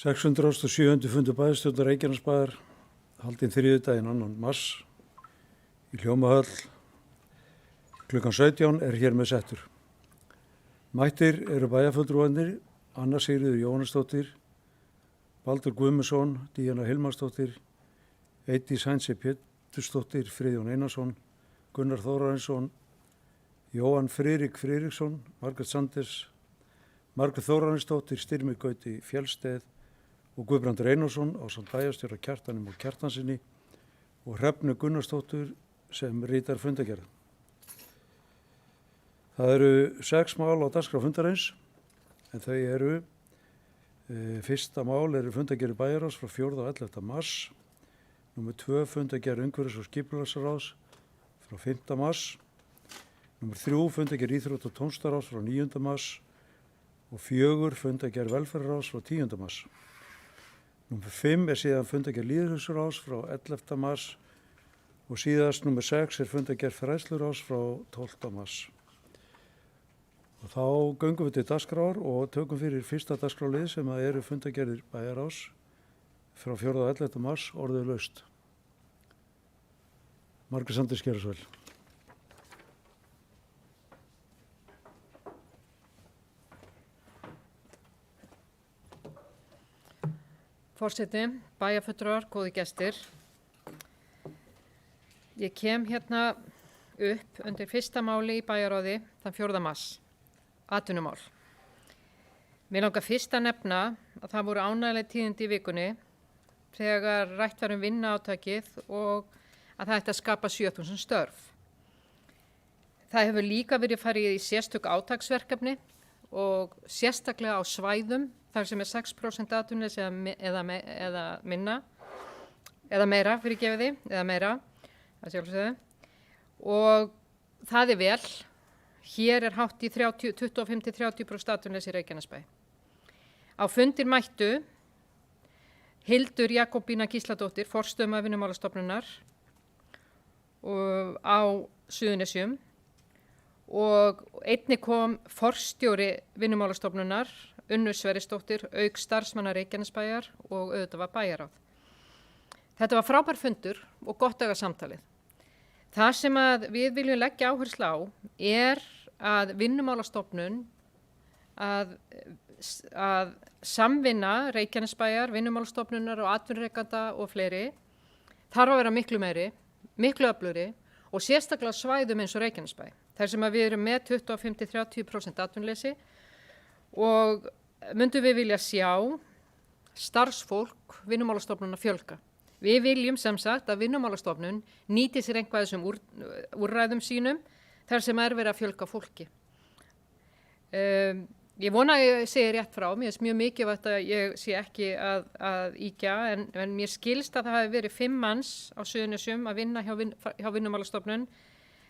607. fundur bæjarstjórnar Reykjanesbæjar haldinn þriðjudaginn 2. mars í Hljómahöll klukkan 17 er hér með settur. Mættir eru bæjarfulltrúarnir Anna Sigríður Jóhannesdóttir, Baldur Guðmundsson, Díana Hilmarsdóttir, Eydís Heinze Pétursdóttir, Friðjón Einarsson, Gunnar Þórarinsson, Jóhann Friðrik Friðriksson, Margrét Sanders, Margrét Þórarinsdóttir, Styrmir Gauti Fjellsteð og Guðbrandur Einarsson ásamt bæjarstjóra Kjartanum og Kjartansinni og Hrefnu Gunnarsdóttur sem ritar fundargerð. Það eru 6 mál á dagskrá fundarins en þau eru fyrsta mál eru fundargerð bæjarráðs frá 4. og 11. mars, númer 2 fundargerð umhverfis- og skipulagsráðs frá 5. mars, númer 3 fundargerð íþrótta- og tónlistarráðs frá 9. mars og 4 fundargerð velferðarráðs frá 10. mars. Númer 5 er síðan fundargerð lýðheilsuráðs frá 11. mars og síðast númer 6 er fundargerð fræðsluráðs frá 12. mars. Og þá göngum við til dagskrár og tökum fyrir fyrsta dagskrárlið sem eru fundargerðir bæjarráðs frá 4. og 11. mars orðið laust. Margrét Sanders gjörðu svo vel. Forseti, bæjarfulltrúar, góðir gestir. Ég kem hérna upp undir fyrsta máli í bæjarráði þann 4. mars, atvinnumál. Mér langar fyrst að nefna að það voru ánægjuleg tíðindi í vikunni þegar rætt var vinnuátakið og að það ætti að skapa 7.000 störf. Það hefur líka verið farið í sérstök átaksverkefni og sérstaklega á svæðum þar sem 6% atvinnuleysi eða minna, eða meira, eða meira, að sjálfsögðu. Og það er vel. Hér er hátt í 25-30% atvinnuleysi í Reykjanesbæ. Á fundir mættu Hildur Jakobína Gísladóttir, forstöðumaður Vinnumálastofnunar á Suðurnesjum og einnig kom forstjóri Vinnumálastofnunar Unnur Sverrisdóttir, auk starfsmanna Reykjanesbæjar og auðvitað var bæjarráð. Þetta var frábær fundur og gott eiga samtalið. Það sem að við viljum leggja áherslu á er að Vinnumálastofnun að samvinna Reykjanesbæjar, Vinnumálastofnunar og atvinnurekanda og fleiri þarf að vera miklu meiri, miklu öflugri og sérstaklega svæðum eins og Reykjanesbæ. Þar sem að við erum með 25-30% atvinnuleysi og myndum við vilja sjá starfsfólk Vinnumálastofnunar fjölga. Við viljum sem sagt að Vinnumálastofnun nýti sér einhvað þessum úrræðum sínum þar sem er verið að fjölga fólki. Ég vona að ég segi rétt frá, mér er mjög mikilvægt að ég sé ekki að ýkja en mér skilst að það hafi verið 5 manns á Suðurnesjum að vinna hjá Vinnumálastofnun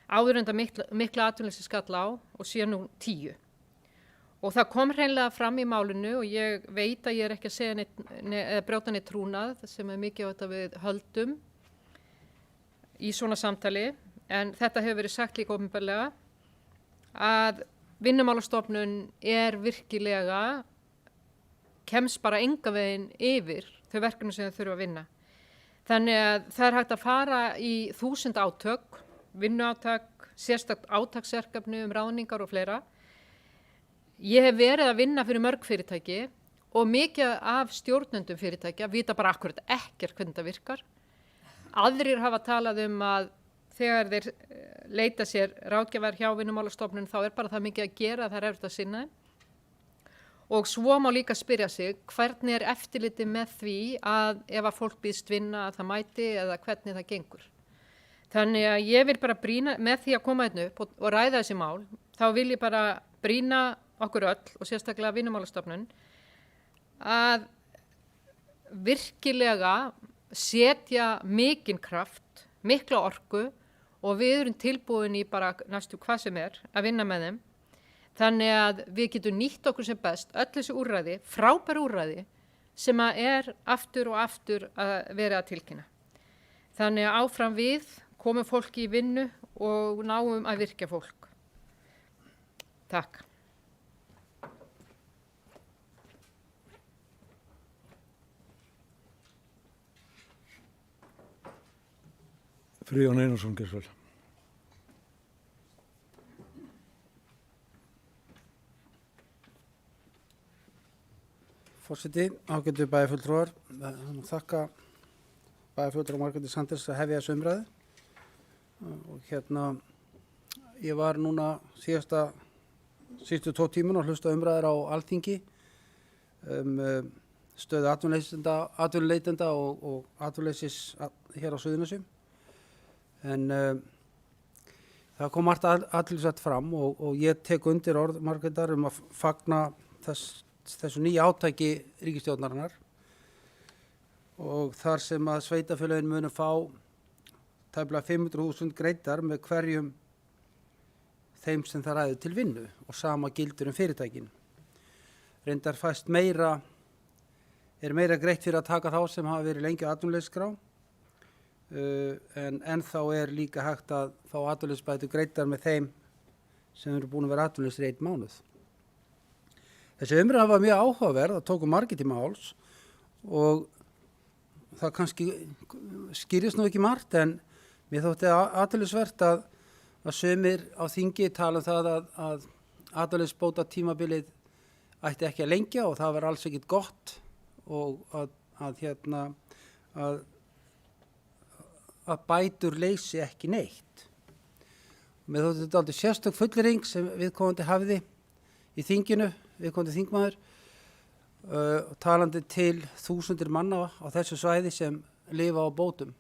áður en það mikla atvinnuleysi skall á og síðan nú 10. Og það kom hreinlega fram í málinu og ég veit að ég er ekki að segja eða brjóta neitt trúnað sem er mikilvægt að við höldum í svona samtali en þetta hefur verið sagt líka opinberlega að Vinnumálastofnun er virkilega kemst bara engan veginn yfir þau verkefni sem þau þurfa að vinna. Þannig að það er hægt að fara í 1000 átök, vinnuátak, sérstakt átaksverkefni ráðningar og fleira. Ég hef verið að vinna fyrir mörg fyrirtæki og mikið af stjórnendum fyrirtækja vita bara akkurat ekkert hvernig það virkar. Aðrir hafa talað að þegar þeir leita sér ráðgjafar hjá Vinnumálastofnun þá er bara það mikið að gera að það er erfitt að sinna. Og svo má líka spyrja sig hvernig er eftirlitið með því að ef að fólk býðst vinna að það mæti eða hvernig það gengur. Þannig að ég vil bara brýna með því að koma hérna upp og ræða þessi mál, þá vil ég bara brýna okkur öll og sérstaklega Vinnumálastofnun að virkilega setja mikinn kraft, mikla orku og við erum tilbúin í bara næstu hvað sem er að vinna með þeim. Þannig að við getum nýtt okkur sem best öll þessi úrræði, frábær úrræði sem er aftur og aftur að vera að tilkynna. Þannig að áfram við komum fólki í vinnu og náum að virkja fólk. Takk. Friðjón Einarsson Gersvel. Forseti, ágætu bæjarfulltrúar, þakka bæjarfulltrúar Margréti Sanders að hefja þessu umræðu. Og ég var núna síðustu 2 tímun að hlusta umræður á Alþingi stöðu atvinnuleitenda og atvinnuleysis hér á Suðurnesjum. En það kom margt athyglisvert fram og ég tek undir orð Margrétar að fagna þessu nýja átaki ríkisstjórnarinnar og þar sem að sveitarfélögin munu fá tæplega 500.000 greiddar með hverjum þeim sem það ræður til vinnu og sama gildur fyrirtækin. Reyndar fæst meira greitt fyrir að taka þá sem hafa verið lengi á atvinnuleysisskrá en ennþá líka hægt að fá atvinnuleysisbætur greiddar með þeim sem eru búin að vera atvinnulausir í 1 mánuð. Þessi umræða var mjög áhugaverð, það tóku margir til máls og það kannski skýrist nú ekki margt en mér þótti athyglisvert að sumir á þingi tala það að atvinnuleysisbóta tímabilið ætti ekki að lengja og það var alls ekkert gott og að bætur leysi ekki neitt. Mér þótti þetta aldrei sérstök fullyrðing sem viðkomandi hafði í þinginu, viðkomandi þingmaður, talandi til þúsundir manna á þessu svæði sem lifa á bótum.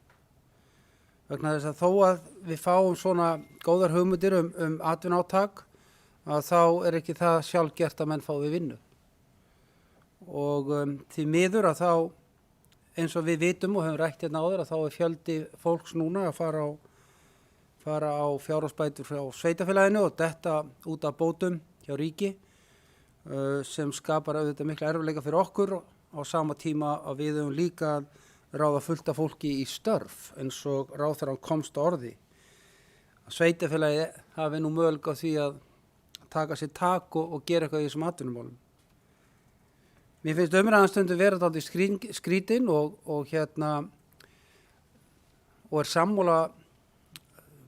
Vegna þess að þó að við fáum svona góðar hugmyndir atvinnuátak, að þá ekki það sjálfgert að menn fái vinnu. Og því miður að þá, eins og við vitum og höfum rætt hérna áður, að þá fjöldi fólks núna að fara á fjárhagsbætur frá sveitarfélaginu og detta út af bótum hjá ríki sem skapar auðvitað mikla erfiðleika fyrir okkur á sama tíma að við höfum líka að ráða fullt af fólki í störf eins og ráðherrann komst á orði. Sveitarfélagi hafi nú möguleika á því að taka sér tak og gera eitthvað í þessum atvinnumálum. Mér finnst umræðan stundum vera dálítið skrítin og sammála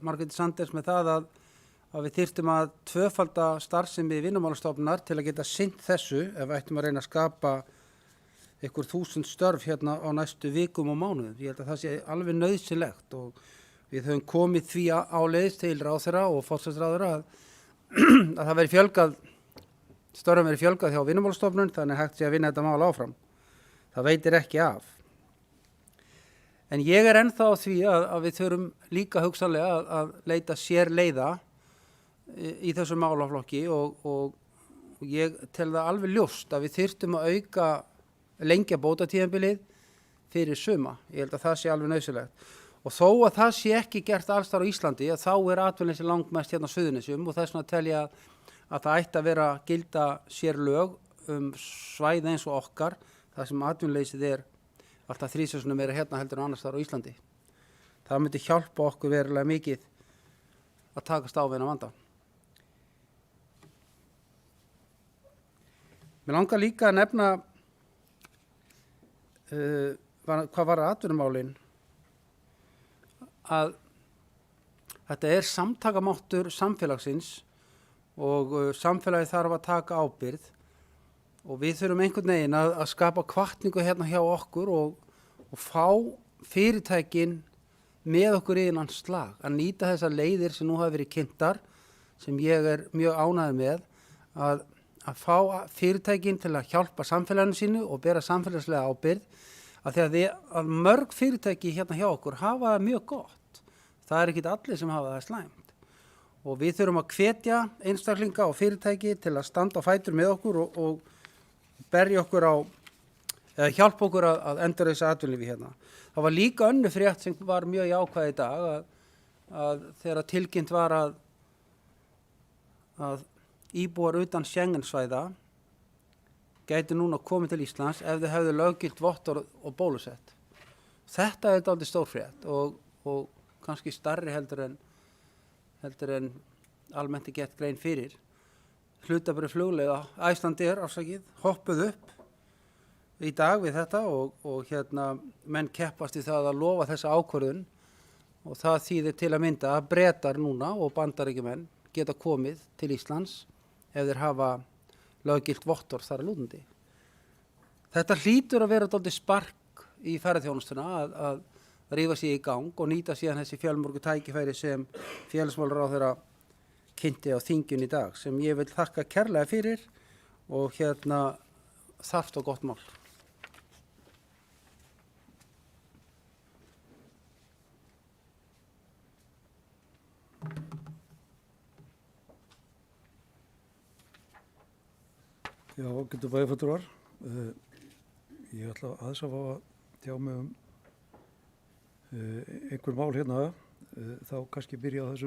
Margréti Sanders með það að við þyrftum að tvöfalda starfsemi Vinnumálastofnunar til að geta sinnt þessu ef við ættum að reyna að skapa einhver 1000 störf hérna á næstu vikum og mánuðum. Ég held að það sé alveg nauðsynlegt og við höfum komið því áleiðis til ráðherra og forsætisráðherra að það veri fjölgað, störfum veri fjölgað hjá Vinnumálastofnun þannig hægt sé að vinna þetta mál áfram. Það veitir ekki af. En ég ennþá á því að við þurfum líka hugsanlega að leita sér leiða í þessu málaflokki og ég tel það alveg ljóst að við þyrftum að lengja bótatímabilið fyrir suma. Ég held að það sé alveg nauðsynlegt. Og þó að það sé ekki gert alls þar á Íslandi að þá atvinnuleysi langmest hérna á Suðurnesjum og þess vegna tel ég að það ætti að vera gilda sér lög svæði eins og okkar þar sem atvinnuleysið alltaf 3 sinnum meira hérna heldur en annars þar á Íslandi. Það myndi hjálpa okkur verulega mikið að takast á við þennan vanda. Mér langar líka að nefna hvað var atvinnumálin að þetta samtakamáttur samfélagsins og samfélagið þarf að taka ábyrgð og við þurfum einhvern veginn að skapa hvatningu hérna hjá okkur og fá fyrirtækin með okkur í innan slag að nýta þessar leiðir sem nú hafa verið kynntar sem ég mjög ánægður með að fá fyrirtækin til að hjálpa samfélaginu sínu og bera samfélagslega ábyrgð að því að mörg fyrirtæki hérna hjá okkur hafa það mjög gott. Það ekki allir sem hafa það slæmt. Og við þurfum að hvetja einstaklinga og fyrirtæki til að standa á fætur með okkur og berja okkur eða hjálpa okkur að endurreisa atvinnulífi hérna. Það var líka önnur frétt sem var mjög jákvæð í dag að þegar tilkynnt var að íbúar utan Schengensvæða gæti núna komið til Íslands ef þau hefðu löggilt vottorð og bólusett. Þetta dálítið stór frétt og kannski stærri heldur en almennt gert grein fyrir. Hlutabréf flugleiða Icelandair hoppuð upp í dag við þetta og menn keppast í það að lofa þessa ákvörðun og það þýðir til að mynda að Bretar núna og Bandaríkjumenn geta komið til Íslands ef þeir hafa löggilt vottorð þar að lútandi. Þetta hlýtur að vera dálítið spark í ferðaþjónustuna að rífa sig í gang og nýta síðan þessi fjölmörgu tækifæri sem félagsmálaráðherra kynnti á þinginu í dag, sem ég vil þakka kærlega fyrir og þarft og gott mál. Já, getur bæjarfulltrúar. Ég ætla aðeins að fá að tjá mig einhver mál hérna. Þá kannski byrja á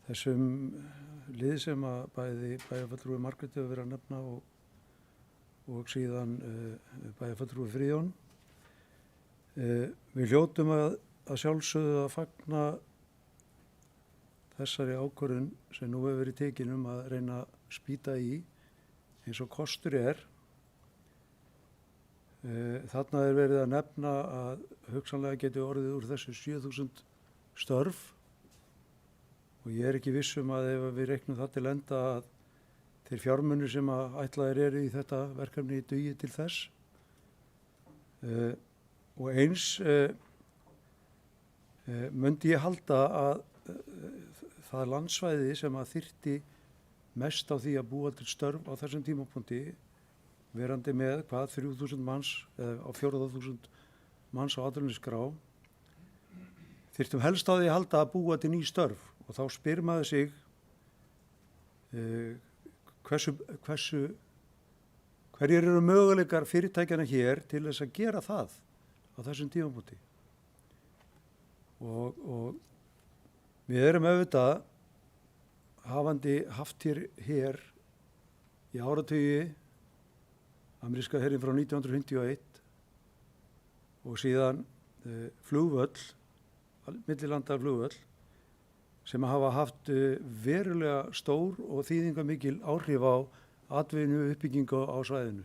þessum lið sem að bæði bæjarfulltrúi Margrét hefur verið að nefna og síðan bæjarfulltrúi Friðjón. Við hljótum að sjálfsögðu að fagna þessari ákvörðun sem nú hefur verið tekin að reyna að spýta í eins og kostur er. Þarna er verið að nefna að hugsanlega geti orðið úr þessu 7.000 störf og ég er ekki viss að ef við reiknum það til enda að þeir fjármunir sem að ætlaðir eru í þetta verkefni dugi til þess. Og eins myndi ég halda að það landsvæði sem að þyrfti mest á því að búa til störf á þessum tímapunkti, verandi með 3.000 manns eða á 4.000 manns á atvinnuleysisskrá, þyrftum helst á því að halda að búa til ný störf og þá spyr maður sig hverjir eru möguleikar fyrirtækjana hér til þess að gera það á þessum tímapunkti. Og við erum auðvitað hafandi haft hér í áratugi ameríska herinn frá 1951 og síðan flugvöll, millilanda flugvöll sem hafa haft verulega stór og þýðingamikil áhrif á atvinnu uppbyggingu á svæðinu.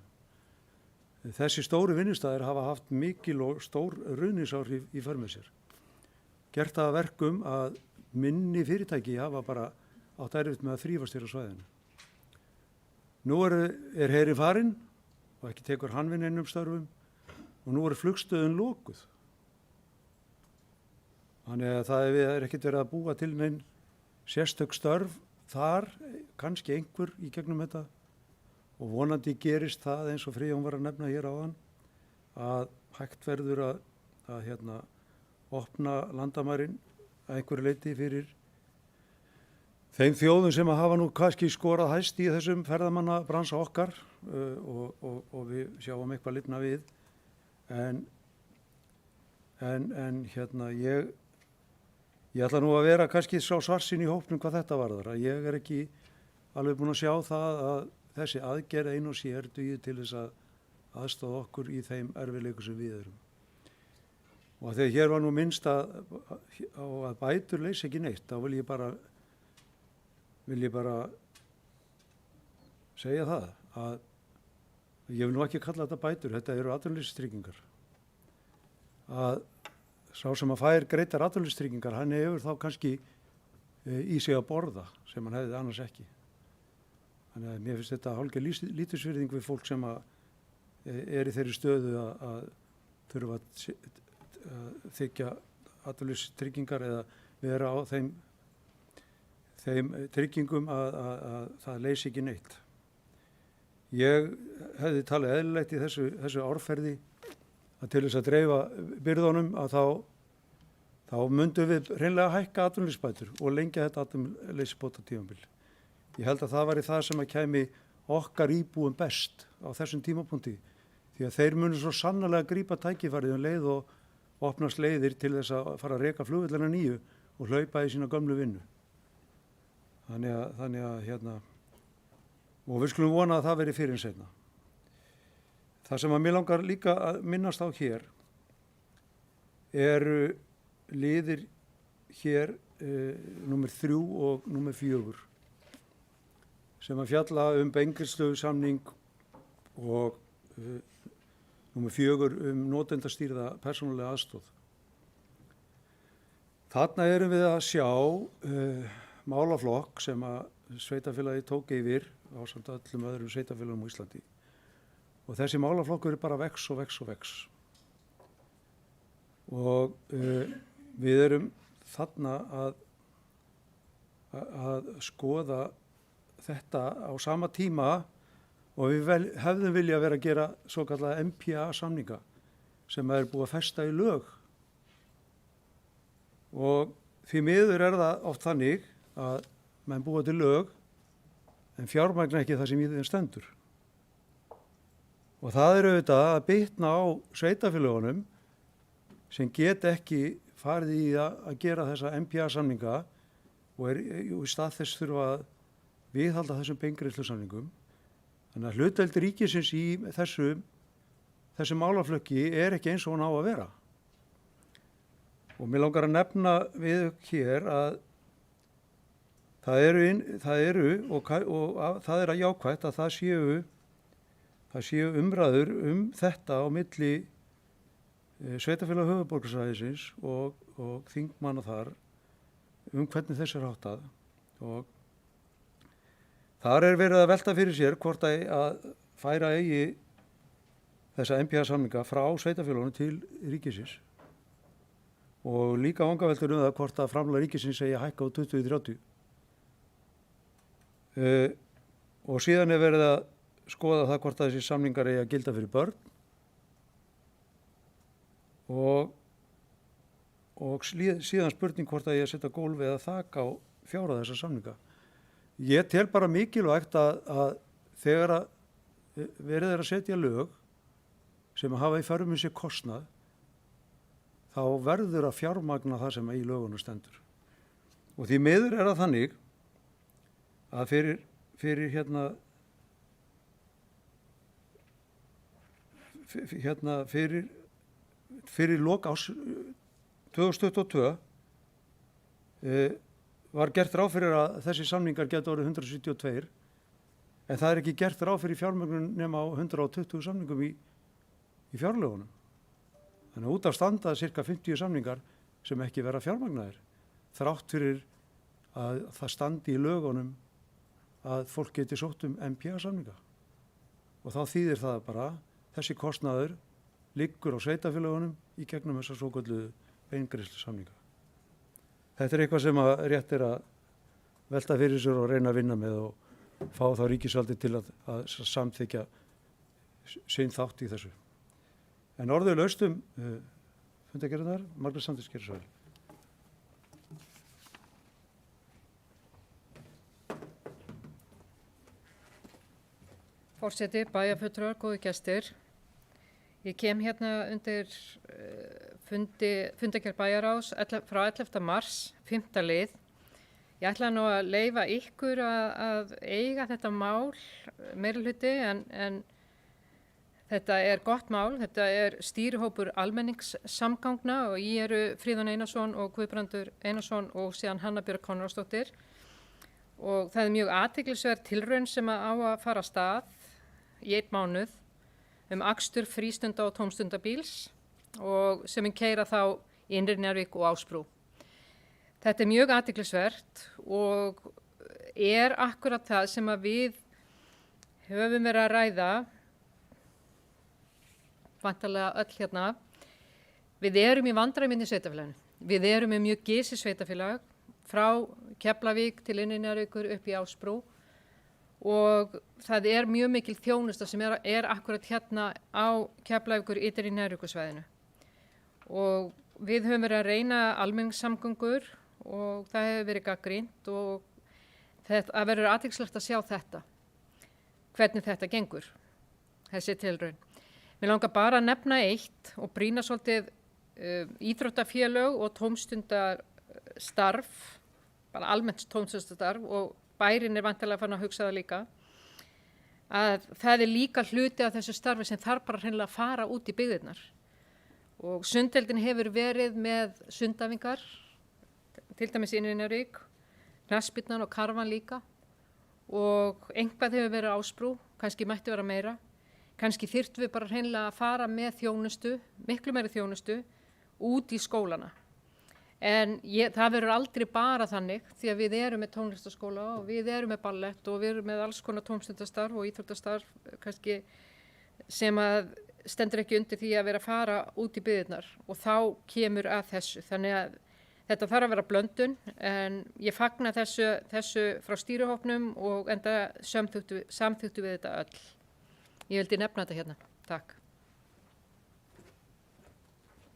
Þessi stóru vinnustæðir hafa haft mikil og stór ruðningsáhrif í för með sér. Gert það að verkum að minni fyrirtæki hafa bara átt erfitt með að þrífast hér á svæðinu. Nú er herinn farinn og ekki tekur hann við neinum störfum og nú flugstöðin lokuð. Þannig að það er ekkert verið að búa til nein sérstök störf þar, kannski einhver í gegnum þetta og vonandi gerist það eins og Friðjón var að nefna hér áðan að hægt verður að opna landamærin að einhverju leyti fyrir þeim þjóðum sem hafa nú kannski skorað hæst í þessum ferðamannabransa okkar og við sjáum eitthvað lifna við. En ég ætla nú að vera kannski sá svarsinn í hópnum hvað þetta varðar. Ég er ekki alveg búinn að sjá það að þessi aðgerð ein og sér dugi til þess að aðstoða okkur í þeim erfiðleikum sem við erum. Og þegar hér var nú minnst á að bætur leysi ekki neitt, þá vil ég bara segja það að ég vil nú ekki kalla þetta bætur, þetta eru atvinnuleysistryggingar. Að sá sem að fær greiddar atvinnuleysistryggingar, hann hefur þá kannski í sig að borða sem hann hefði annars ekki. Þannig að mér finnst þetta hálfgerð lítilsvirðing við fólk sem er í þeirri stöðu að þurfa að þykja atvinnuleysistryggingar eða vera á þeim tryggingum að það leysi ekki neitt. Ég hefði talið eðlilegt í þessu árferði að til þess að dreifa byrðunum að þá myndum við hreinlega hækka atvinnuleysisbætur og lengja þetta atvinnuleysisbótatímabil. Ég held að það væri það sem að kæmi okkar íbúum best á þessum tímapunkti því að þeir munu svo sannarlega grípa tækifærið leið og opnast leiðir til þess að fara að reka flugvellina nýju og hlaupa í sína gömlu vinnu. Þannig að og við skulum vona að það veri fyrir en seinna. Það sem að mér langar líka að minnast á hér eru liðir hér númer 3 og númer 4 sem að fjalla beingreiðslusamning og númer 4 notendastýrða persónulega aðstoð. Þarna erum við að sjá málaflokk sem að sveitafélagi tók yfir á samt öllum öðrum sveitafélagum á Íslandi. Og þessi málaflokkur er bara vex og vex og vex. Og við erum þarna að skoða þetta á sama tíma og við hefðum vilja vera að gera svo kallaða MPA samninga sem er búið að festa í lög. Og því miður er það oft þannig að menn búa til lög en fjármagna ekki það sem í þeim stendur. Og það er auðvitað að bitna á sveitafélagunum sem get ekki farið í að gera þessa MPA-samninga og í stað þess þurfa að viðhalda þessum beingreiðslusamningum. Þannig að hlutdeild ríkisins í þessu málaflokki er ekki eins og hún á að vera. Og mér langar að nefna við hér að það er að jákvætt að það séu umræður þetta á milli sveitafélag höfuðborgarsvæðisins og þingmanna þar hvernig þess er háttað. Og þar er verið að velta fyrir sér hvort að færa eigi þessa MPA-samninga frá sveitafélagunum til ríkisins. Og líka vangaveltur það hvort að framlag ríkisins eigi að hækka á 20-30. Og síðan er verið að skoða það hvort að þessi samningar eigi að gilda fyrir börn og síðan spurning hvort að eigi að setja gólf eða þak á fjárhæð þessa samninga. Ég tel bara mikilvægt að þegar að verið er að setja lög sem að hafa í för með sér kostnað, þá verður að fjármagna það sem í lögunum stendur. Og því miður er það þannig að fyrir lok árs 2022 var gert ráð fyrir að þessi samningar geta orðið 172 en það er ekki gert ráð fyrir fjármögnun nema á 120 samningum í fjárlögunum. Þannig að út af standa cirka 50 samningar sem ekki vera fjármagnaðir þrátt fyrir að það standi í lögunum að fólk geti sótt MPA-samninga. Og þá þýðir það bara þessi kostnaður liggur á sveitafélagunum í gegnum þessar svokölluðu beingreiðslusamninga. Þetta er eitthvað sem að rétt er að velta fyrir sér og reyna að vinna með og fá þá ríkisvaldið til að samþykja sinn þátt í þessu. En orðið laust fundargerðirnar, Margrét Sanders gerir svo vel. Forseti, bæjarfulltrúar, góðu gestir. Ég kem hérna undir fundargerð bæjarráðs frá 11. mars, 5. lið. Ég ætla nú að leyfa ykkur að eiga þetta mál meirihluti en þetta er gott mál. Þetta er stýrihópur almenningssamgangna og ég eru Fríðan Einarsson og Guðbrandur Einarsson og síðan Hanna Björg Konráðsdóttir. Og það er mjög athyglisverð tilraun sem á að fara af stað í 1 mánuð akstur frístunda og tómstundabíls og sem keyra þá í Innri Njarðvík og Ásbrú. Þetta er mjög athyglisvert og er akkurat það sem að við höfum verið að ræða, vantarlega öll hérna. Við erum í vandræðum í sveitafélaginu. Við erum með mjög gisið sveitafélag frá Keflavík til Innri Njarðvíkur upp í Ásbrú og það er mjög mikil þjónusta sem er akkurat hérna á Keflavíkur ytri Njarðvíkursvæðinu. Og við höfum verið að reyna almenningssamgöngur og það hefur verið gagnrýnt og það verður athyglisvert að sjá þetta, hvernig þetta gengur, þessi tilraun. Mér langar bara að nefna eitt og brýna svolítið íþróttafélög og tómstundastarf, bara almennt tómstundastarf og bærinn er vantilega farin að hugsa það líka, að það er líka hluti af þessu starfi sem þarf bara hreinlega að fara út í byggðirnar. Og sunddeildin hefur verið með sundæfingar, til dæmis í Innri Njarðvík, knattspyrnan og karfan líka og eitthvað hefur verið Ásbrú, kannski mætti vera meira. Kannski þyrftum við bara hreinlega að fara með þjónustu, miklu meiri þjónustu, út í skólana. En það verður aldrei bara þannig því að við erum með tónlistaskóla og við erum með ballett og við erum með alls konar tómstundastarf og íþróttastarf kannski sem að stendur ekki undir því að vera að fara út í byggðirnar og þá kemur að þessu. Þannig að þetta þarf að vera blöndun en ég fagna þessu frá stýrihópnum og enda samþyktu við þetta öll. Ég vildi nefna þetta hérna. Takk.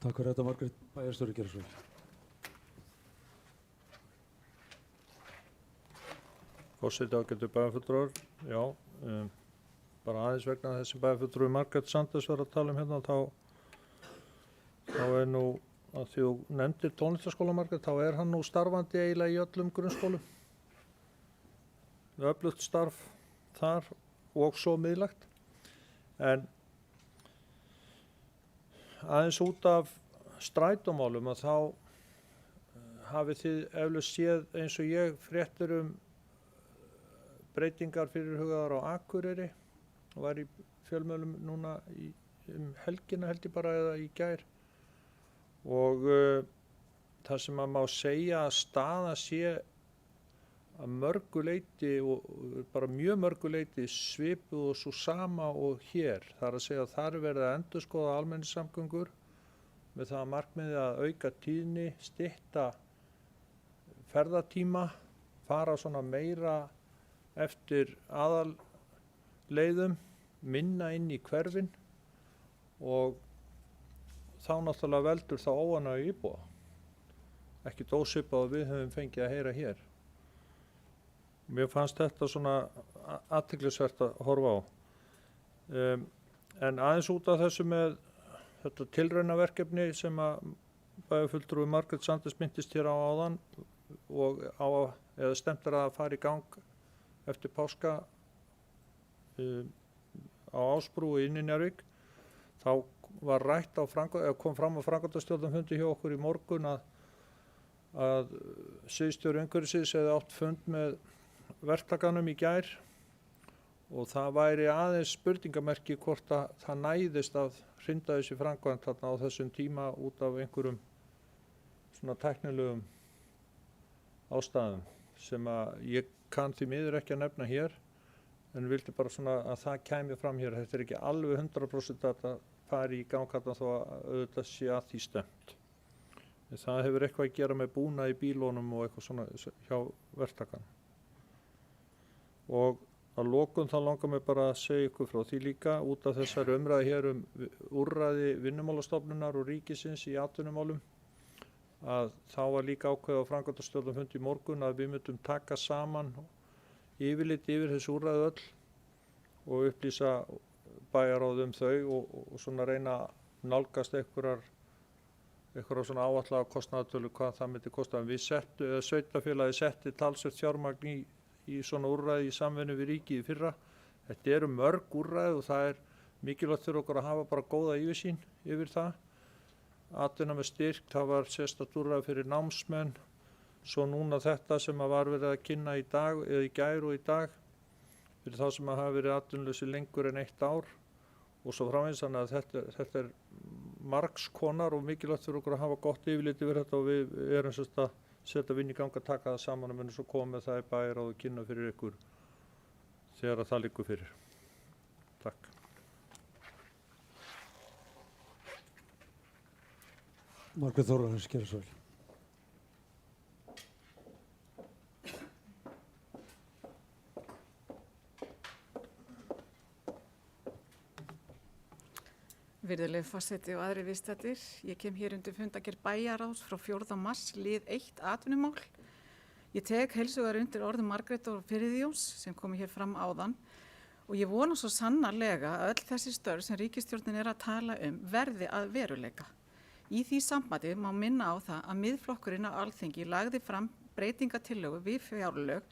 Takk fyrir þetta, Margrét. Bæjarstjóri Gerðarsveit. Forseti ágætu bæjarfulltrúar, já, bara aðeins vegna þessi bæjarfulltrúi Margrét Sanders var að tala hérna, þá nú, að því þú nefndir tónlistaskóla Margrét, þá hann nú starfandi eiginlega í öllum grunnskólum. Öflugt starf þar og svo miðlægt. En aðeins út af strætómálum að þá hafið þið eflaust séð eins og ég fréttir breytingar fyrirhugaðar á Akureyri og var í fjölmiðlum núna helgina held ég bara eða í gær og það sem að má segja að staða sé að mörgu leyti og bara mjög mörgu leyti svipuð og svo sama og hér. Það er að segja að þar verið að endurskoða almenningssamgöngur með það að markmiði að auka tíðni, stytta ferðatíma, fara svona meira eftir aðalleiðum, minna inn í hverfin og þá náttúrulega veldur það óánægju íbúa. Ekkert ósvipað og við höfum fengið að heyra hér. Mér fannst þetta svona athyglisvert að horfa á. En aðeins út af þessu með þetta tilraunaverkefni sem að bæjarfulltrúi Margrét Sanders minntist hér á áðan og eða stefnt að fara í gang eftir páska á Ásbrú inn í Njarðvík, þá var rætt kom fram á framkvæmdastjórnarfundi hjá okkur í morgun að sviðsstjóri umhverfisins hefði átt fund með verktakanum í gær og það væri aðeins spurningamerki hvort að það næðist að hrinda þessi framkvæmd þarna á þessum tíma út af einhverjum svona tæknilegum ástæðum sem að ég kann því miður ekki að nefna hér en vildi bara svona að það kæmi fram hér. Þetta ekki alveg 100% að það fari í gang þarna þó að auðvitað sé að því stefnt. Það hefur eitthvað að gera með búnað í bílónum og eitthvað svona hjá verktakanum. Og að lokum þá langar mig bara að segja ykkur frá því líka út af þessari umræði hér úrræði Vinnumálastofnunar og ríkisins í atvinnumálum að þá var líka ákveðið á framkvæmdastjórnarfundi í morgun að við myndum taka saman yfirlit yfir þessu úrræði öll og upplýsa bæjarráð þau og svona reyna að nálgast einhverjar svona áætlaða kostnaðartölu hvað það myndi kosta. En við sveitarfélagið setti talsvert fjármagn í svona úrræði í samvinnu við ríkið í fyrra. Þetta eru mörg úrræði og það mikilvægt fyrir okkur að hafa bara góða yfirsýn yfir það. Atvinna með styrk, það var sérstakt úrræði fyrir námsmenn, svo núna þetta sem var verið að kynna í dag, eða í gær og í dag, fyrir þá sem hafa verið atvinnulausir lengur en 1 ár og svo framvegis, þannig að þetta margs konar og mikilvægt fyrir okkur að hafa gott yfirlit yfir þetta og við erum sérst að setja vinn í gang að taka það saman og munum svo koma með það í bæjarráð og kynna fyrir ykkur þegar það liggur fyrir. Takk. Margrét Þórarins, Gerðarsveit. Virðulegi forseti og aðri viðstaddir, ég kem hér undir fundargerð bæjarráðs frá 4. mars, lið 1 atvinnumál. Ég tek heilshugar undir orðum Margrétar Friðjóns sem komi hér fram áðan og ég vona svo sannarlega að öll þessi störf sem ríkisstjórnin að tala verði að veruleika. Í því sambandi má minna á það að miðflokkurinn á Alþingi lagði fram breytingatillögu við fjárlög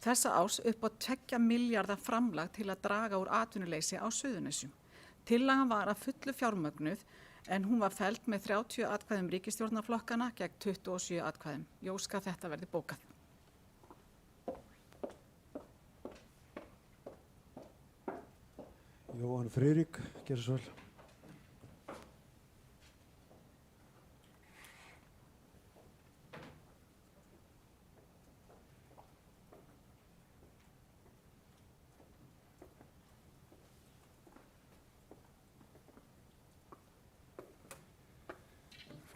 þessa árs upp á 2 milljarða framlag til að draga úr atvinnuleysi á Suðurnesjum. Tillagan var að fullu fjármögnuð en hún var felld með 30 atkvæðum ríkisstjórnarflokkana gegn 27 atkvæðum. Ég óska að þetta verði bókað. Jóhann Friðrik, Gerðarsveit.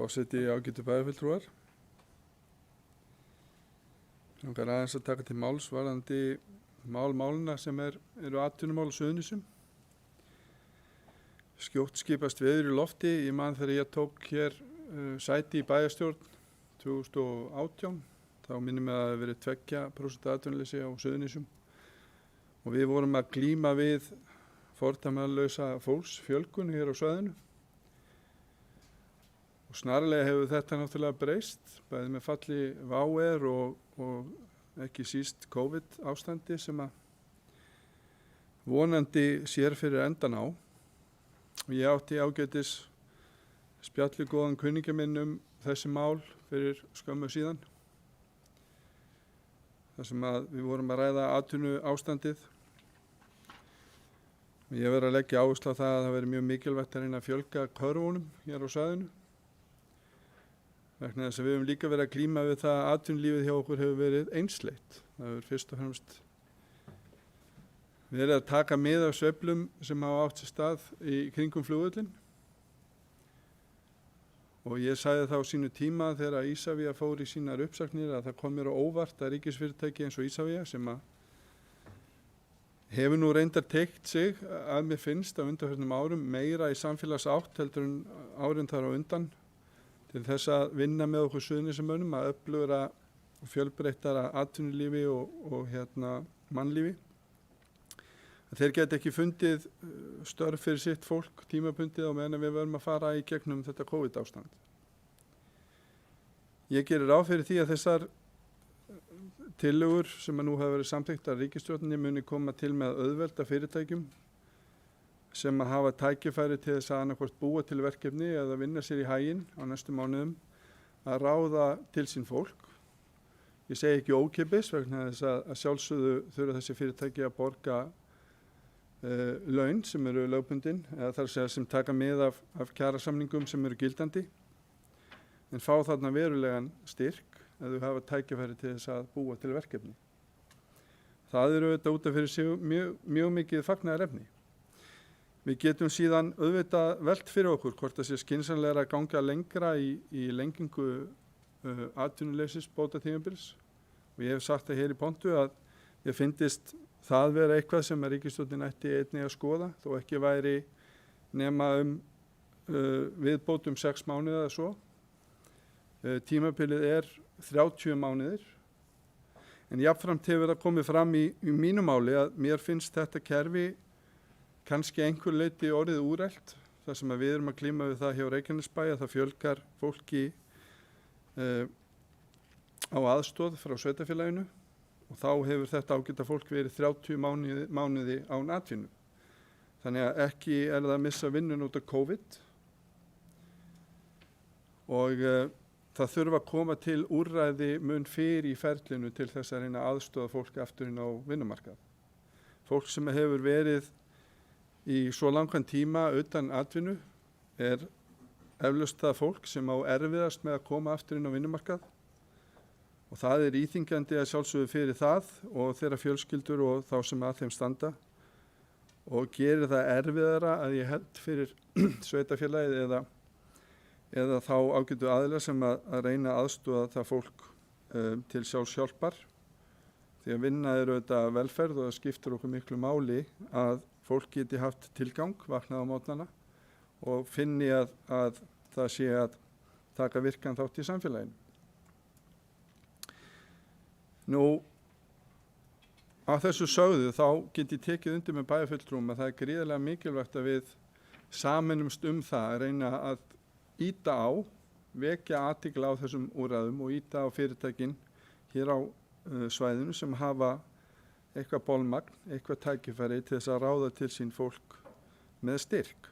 Forseti, ágætu bæjarfulltrúar. Langar aðeins að taka til máls varðandi málina sem eru atvinnumál á Suðurnesjum. Skjótt skipast veður í lofti. Ég man þegar ég tók hér sæti í bæjarstjórn 2018. Þá minnum ég að það hafi verið 2% atvinnuleysi á Suðurnesjum. Og við vorum að glíma við fordæmalausa fólksfjölgun hér á svæðinu. Og snarlega hefur þetta náttúrulega breyst, bæði með falli WOW og ekki síst COVID ástandi sem að vonandi sér fyrir endan á. Og ég átti ágætis spjalli góðan kunningja minn þessi mál fyrir skömmu síðan. Þar sem að við vorum að ræða atvinnu ástandið. Ég verið að leggja áherslu á það að það veri mjög mikilvægt að reyna að fjölga körfunum hér á svæðinu. Vegna þess að við höfum líka verið að glíma við það að atvinnulífið hjá okkur hefur verið einsleitt. Það hefur fyrst og fremst verið að taka mið af sveiflum sem hafa átt sér stað í kringum flugvöllinn. Og ég sagði það á sínu tíma þegar Isavia fór í sínar uppsagnir að það kom mér á óvart að ríkisfyrirtæki eins og Isavia sem að hefur nú reyndar teygt sig að mér finnst á undanförnum árum meira í samfélagsátt heldur en árin þar á undan til þess að vinna með okkur Suðurnesjamönnum að öflugra og fjölbreyttara atvinnulífi og mannlífi. Þeir geta ekki fundið störf fyrir sitt fólk tímabundið á meðan við verðum að fara í gegnum þetta COVID ástand. Ég gerir ráð fyrir því að þessar tillögur sem að nú hafa verið samþykktar ríkisstjórninni muni koma til með að auðvelda fyrirtækjum sem að hafa tækifæri til þess að annarkvort búa til verkefni eða vinna sér í haginn á næstu mánuðum að ráða til sín fólk. Ég segi ekki ókeypis vegna þess að sjálfsögðu þurfa þessi fyrirtæki að borga laun sem eru lögbundin eða þar sem taka mið af kjarasamningum sem eru gildandi en fá þarna verulegan styrk ef þau hafa tækifæri til þess að búa til verkefni. Það eru auðvitað út af fyrir sig mjög mikið fagnaðarefni. Við getum síðan auðvitað velt fyrir okkur hvort það sé skynsamlegra að ganga lengra í lengingu atvinnuleysis bótatímabils og ég hef sagt það hér í pontu að ég finnist það vera eitthvað sem að ríkisstjórnin ætti einnig að skoða þó ekki væri nema viðbótum 6 mánuði eða svo. Tímabilið er 30 mánuðir en jafnframt hefur það komið fram í mínu máli að mér finnst þetta kerfi kannski einhver leyti orðið úrelt þar sem að við erum að glíma við það hjá Reykjanesbæ að það fjölgar fólki á aðstoð frá sveitarfélaginu og þá hefur þetta ágæta fólk verið 30 mánuði án atvinnu. Þannig að ekki er það að missa vinnun út af COVID og það þurfa að koma til úrræði mun fyrr í ferlinu til þess að reyna aðstoða fólk aftur inn á vinnumarkað. Fólk sem hefur verið í svo langan tíma utan atvinnu er eflaust það fólk sem á erfiðast með að koma aftur inn á vinnumarkað og það er íþyngjandi að sjálfsögðu fyrir það og þeirra fjölskyldur og þá sem að þeim standa og gerir það erfiðara að ég held fyrir sveitarfélagið eða þá ágætu aðilar sem að reyna aðstoða það fólk til sjálfshjálpar því að vinna er auðvitað velferð og það skiptir okkur miklu máli að fólk geti haft tilgang, vaknað á mótnana og finni að það sé að taka virkan þátt í samfélaginu. Nú, að þessu sögðu þá get ég tekið undir með bæjarfulltrúum að það er gríðarlega mikilvægt að við sameinumst það að reyna að ýta á, vekja athygli á þessum úrræðum og ýta á fyrirtækin hér á svæðinu sem hafa eitthvað bolmagn, eitthvað tækifæri til þess að ráða til sín fólk með styrk.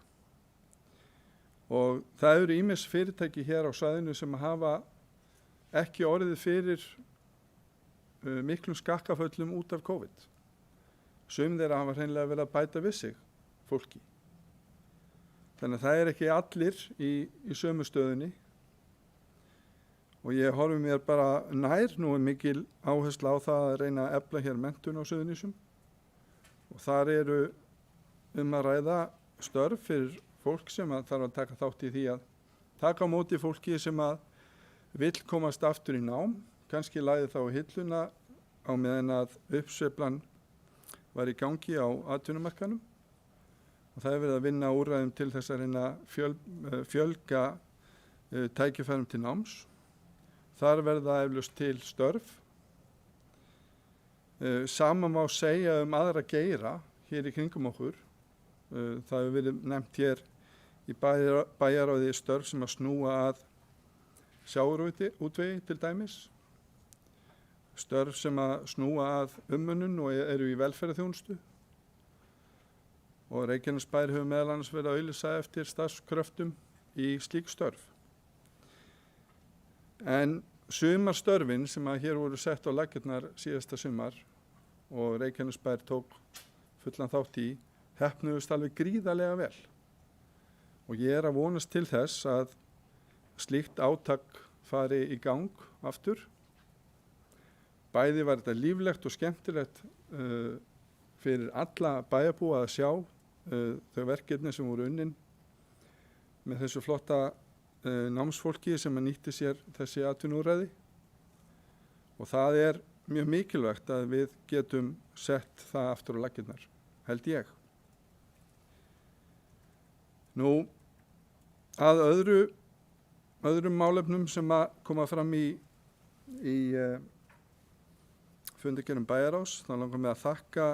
Og það eru ýmis fyrirtæki hér á svæðinu sem hafa ekki orðið fyrir miklum skakkaföllum út af COVID. Sum þeirra hafa hreinlega verið að bæta við sig fólki. Þannig að það er ekki allir í sömu stöðunni og ég horfi mér bara nær, nú er mikil áhersla á það að reyna að efla hér menntun á Suðurnesjum og þar eru að ræða störf fyrir fólk sem þarf að taka þátt í því að taka á móti fólki sem að vill komast aftur í nám, kannski lagði þá í hilluna á meðan að uppsveiflan var í gangi á atvinnumarkanum og það er verið að vinna úrræðum til þess að reyna fjölga tækifærum til náms. Þar verða eflaust til störf. Sama má segja aðra geira hér í kringum okkur. Það hefur verið nefnt hér í bæjaráði störf sem að snúa að sjávarútvegi til dæmis. Störf sem að snúa að umönnun og eru í velferðarþjónustu. Og Reykjanesbær hefur meðal annars verið að auglýsa eftir starfskröftum í slík störf. En sumarstörfin sem að hér voru sett á laggirnar síðasta sumar og Reykjanesbær tók fullan þátt í, heppnuðust alveg gríðarlega vel. Og ég að vonast til þess að slíkt átak fari í gang aftur. Bæði var þetta líflegt og skemmtilegt fyrir alla bæjarbúa að sjá þau verkefni sem voru unnin með þessu flotta námsfólki sem að nýtti sér þessi atvinnuúrræði. Og það er mjög mikilvægt að við getum sett það aftur á laggirnar, held ég. Nú, að öðrum málefnum sem að koma fram í fundargerðum bæjarráðs, þá langar mig að þakka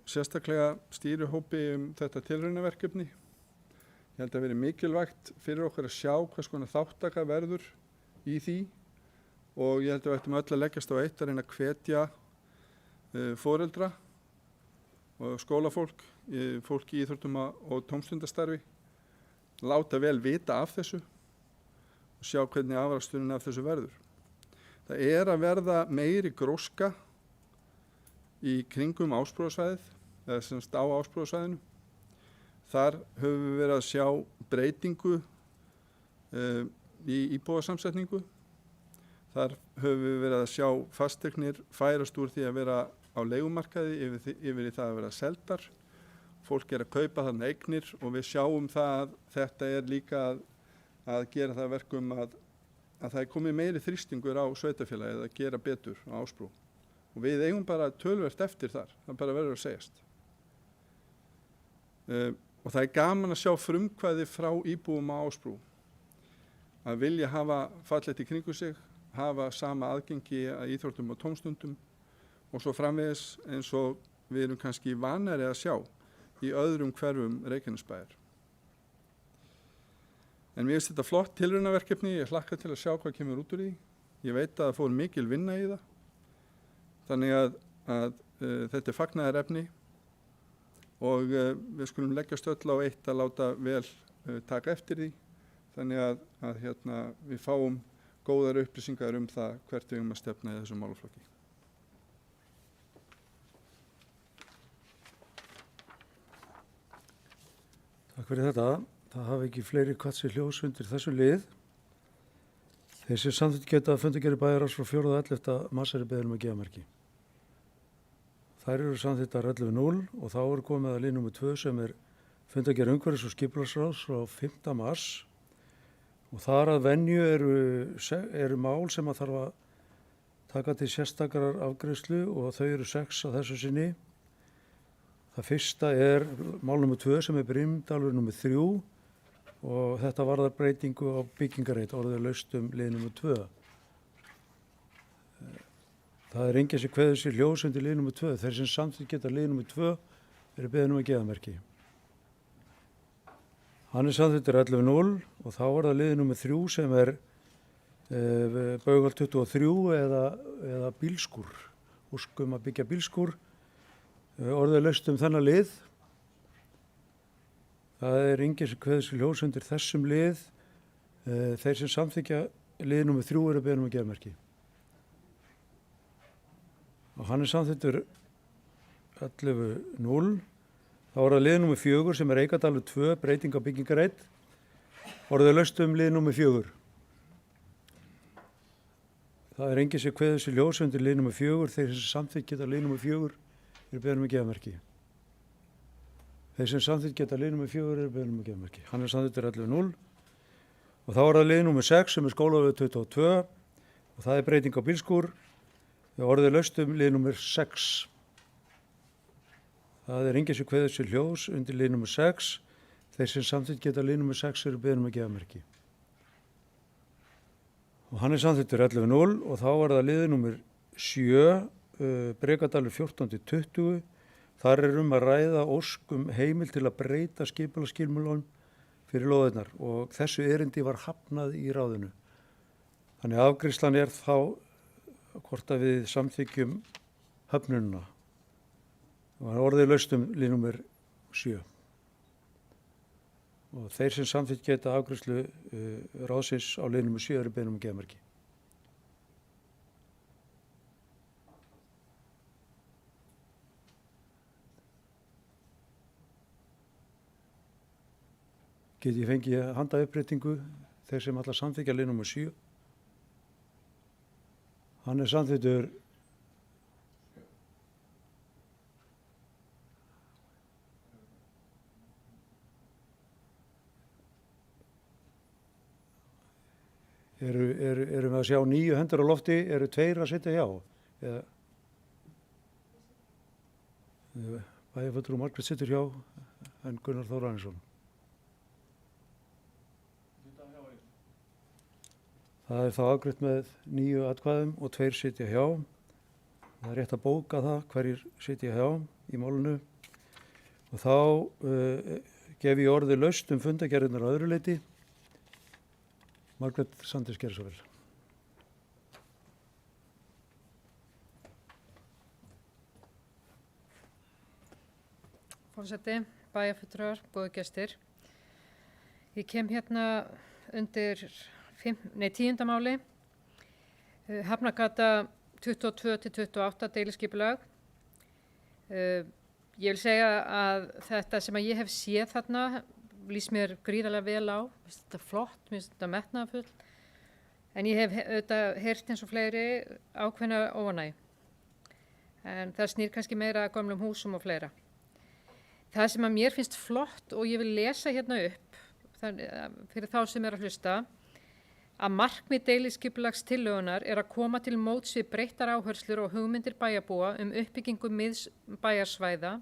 sérstaklega stýrihópi þetta tilraunaverkefni. Ég held að vera mikilvægt fyrir okkur að sjá hvers konar þátttaka verður í því og ég held að við ættum öll að leggjast á eitt að reyna að hvetja foreldra og skólafólk, fólk í íþróttum og tómstundastarfi, láta vel vita af þessu og sjá hvernig afraksturinn af þessu verður. Það er að verða meiri gróska í kringum Ásbrúarsvæðið, eða semst á Ásbrúarsvæðinu. Þar höfum við verið að sjá breytingu í íbúasamsetningu. Þar höfum við verið að sjá fasteignir færast úr því að vera á leigumarkaði yfir í það að vera seldar. Fólk er að kaupa þarna eignir og við sjáum það að þetta er líka að gera það verkum að það er komið meiri þrýstingur á sveitarfélagið að gera betur á Ásbrú. Og við eigum bara töluvert eftir þar, það bara verður að segjast. Og það er gaman að sjá frumkvæði frá íbúum á Ásbrú að vilja hafa fallegt í kringu sig, hafa sama aðgengi að íþróttum og tómstundum og svo framvegis eins og við erum kannski vanari að sjá í öðrum hverfum Reykjanesbæjar. En mér finnst þetta flott tilraunaverkefni, ég hlakka til að sjá hvað kemur út úr því. Ég veit að það fór mikil vinna í það, þannig að þetta er fagnaðarefni og við skulum leggjast öll á eitt að láta vel taka eftir því, þannig að við fáum góðar upplýsingar það hvert við að stefna í þessum málaflokki. Takk fyrir þetta. Það hafi ekki fleiri kvatt sér hljós undir þessu lið. Þeir sem samþykkt geta fundargerðir bæjarráðs frá 4. og 11. mars eru beðin að gefa merki. Þær eru samþykktar 11.0 og þá eru komið að lið nr. 2 sem er fundargerð umhverfis- og skipulagsráðs frá 5. mars og þar að venju eru mál sem að þarf að taka til sérstakrar afgreiðslu og þau eru 6 að þessu sinni. Það fyrsta er mál nr. 2 sem er Brimdalur nr. 3 og þetta varðar breytingu á byggingarreit, orðið laust lið nr. 2. Það er enginn sem kveður sér hljós undir lið nr. 2. Þeir sem samþykkt geta lið nr. 2 eru beðin að gefa merki. Hann er samþykktur 11.0 og þá er það lið nr. 3 sem er Baugal 23 eða bílskúr. Óskum að byggja bílskúr. Orðið laust þennan lið. Það er enginn sem kveður sér hljós undir þessum lið. Þeir sem samþykkja lið nr. 3 eru beðin að gefa merki. Og hann er samþykktur 11.0. Þá er það lið nr. 4 sem er Eikardalur 2, breyting á byggingarreit. Orðið laust lið nr. 4. Það er enginn sem kveður sér hljós undir lið nr. 4. Þeir sem samþykkja lið nr. 4 eru beðin að gefa merki. Þeir sem samþykkt geta lið nummer 4 eru beðin gefa merki. Hann er samþykktur 11-0. Og þá er það lið nummer 6 sem er Skólavörður 22 og það er breyting á bílskúr. Við orðið laust lið nummer 6. Það er enginn sem kveður sér hljós undir lið nummer 6. Þeir sem samþykkt geta lið nummer 6 eru beðin gefa merki. Og hann er samþyktur 11-0 og þá er það lið nummer 7, Brekadalur 14-20. Þar er að ræða ósk heimild til að breyta skipulagsskilmálum fyrir lóðirnar og þessu erindi var hafnað í ráðinu. Þannig að afgreiðslan er þá hvort að við samþykjum höfnunina. Og það er orðið laust lið nummer 7. Og þeir sem samþykkt geta afgreiðslu ráðsins á lið nummer 7 eru beðin gefa merki. Get ég fengið handa uppbreytingu þeir sem allar samþykja lið nummer 7. Hann er samþyktur erum við að sjá 9 hendur á lofti, eru 2 að sitja hjá? Eða bæjarfulltrúi Margrét situr hjá en Gunnar Þór Ragnarsson. Það er þá afgreitt með 9 atkvæðum og 2 sitja hjá. Það er rétt að bóka það hverjir sitja hjá í málinu. Og þá gef ég orðið laust fundagerðirnar að öðru leyti. Margrét Sanders gerir svo vel. Forseti, bæjarfulltrúar, góðu gestir. Ég kem hérna undir 10. máli, Hafnargata 22-28 deiliskipulag. Ég vil segja að þetta sem að ég hef séð þarna lýst mér gríðarlega vel á. Mér finnst þetta flott, mér finnst þetta metnaðarfull. En ég hef auðvitað heyrt eins og fleiri ákveðna óánægju. En það snýr kannski meira að gömlum húsum og fleira. Það sem að mér finnst flott og ég vil lesa hérna upp fyrir þá sem er að hlusta, að markmið deiliskipulagstillögunnar er að koma til móts við breyttar áherslur og hugmyndir bæjarbúa uppbyggingu miðbæjarsvæða,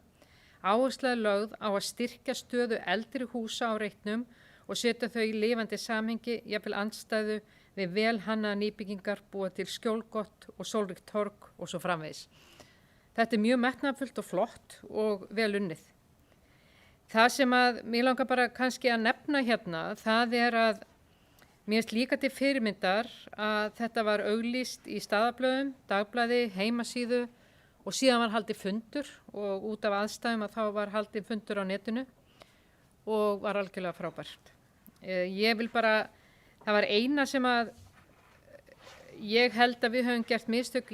áhersla er lögð á að styrkja stöðu eldri húsa á reitnum og setja þau í lifandi samhengi, jafnvel andstæðu við vel hannaðar nýbyggingar, búa til skjólgott og sólríkt torg og svo framvegis. Þetta er mjög metnaðarfullt og flott og vel unnið. Það sem að mér langar bara kannski að nefna hérna, það er að mér finnst líka til fyrirmyndar að þetta var auglýst í staðablöðum, dagblaði, heimasíðu og síðan var haldið fundur og út af aðstæðum að þá var haldið fundur á netinu og var algjörlega frábært. Ég vil bara, það var eina sem að ég held að við höfum gert mistök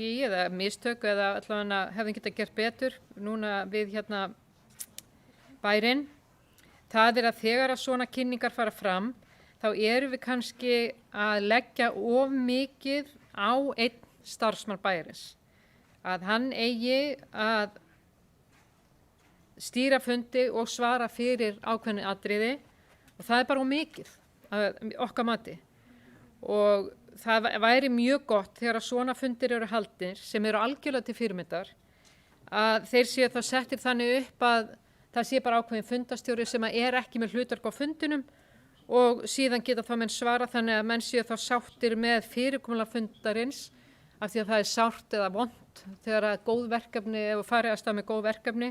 eða allavega hefðum getað gert betur núna við hérna bærinn. Það er að þegar að svona kynningar fara fram, þá erum við kannski að leggja of mikið á einn starfsmann bæjarins. Að hann eigi að stýra fundi og svara fyrir ákveðnu atriði og það er bara of mikið okkar mati. Og það væri mjög gott þegar að svona fundir eru haldnir sem eru algjörlega til fyrirmyndar að þeir séu þá settir þannig upp að það sé bara ákveðin fundastjóri sem er ekki með hlutverk á fundinum og síðan geta þá menn svara þannig að menn séu þá sáttir með fyrirkomulag fundarins af því að það er sárt eða vont þegar að góð verkefni, ef við farið að stað með góð verkefni,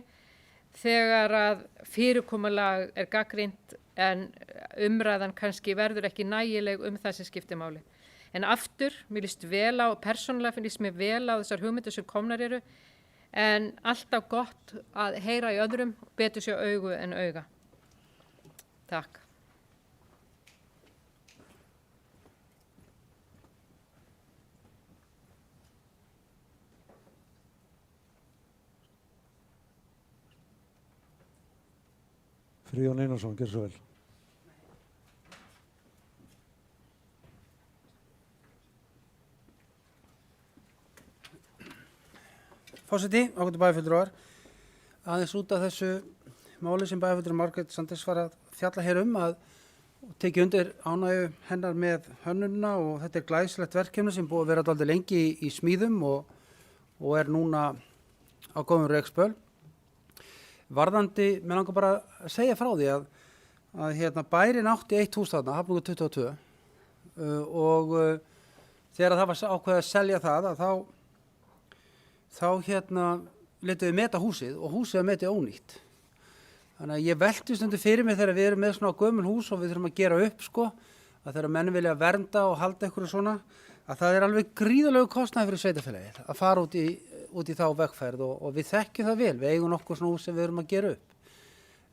þegar að fyrirkomulag er gagnrýnt en umræðan kannski verður ekki nægileg það sem skiptir máli. En aftur, mér líst vel á, persónulega líst mér vel á þessar hugmyndir sem komnar eru, en alltaf gott að heyra í öðrum, betur sér augu en auga. Takk. Friðjón Einarsson, gerð svo vel. Forseti, ákvæmdu bæjarfulltrúar, aðeins út af þessu máli sem bæjarfulltrúi Margrét Sanders var að fjalla hér að tekið undir ánægju hennar með hönnunina og þetta glæsilegt verkefni sem búið að vera dálítið lengi í smíðum og núna á góðum rekspöl. Varðandi, mér langar bara að segja frá því að bærinn átti eitt hús þarna, Hafnungur 22 og þegar það var ákveðið að selja það þá letum við meta húsið og húsið var metið ónýtt. Þannig að ég velti stundum fyrir mig þegar við erum með svona gömul hús og við þurfum að gera upp að þegar menn vilja vernda og halda eitthvað svona, að það alveg gríðarlegu kostnaður fyrir sveitarfélagið að fara út í þá vegferð og við þekkjum það vel, við eigum nokkuð svona hús sem við erum að gera upp.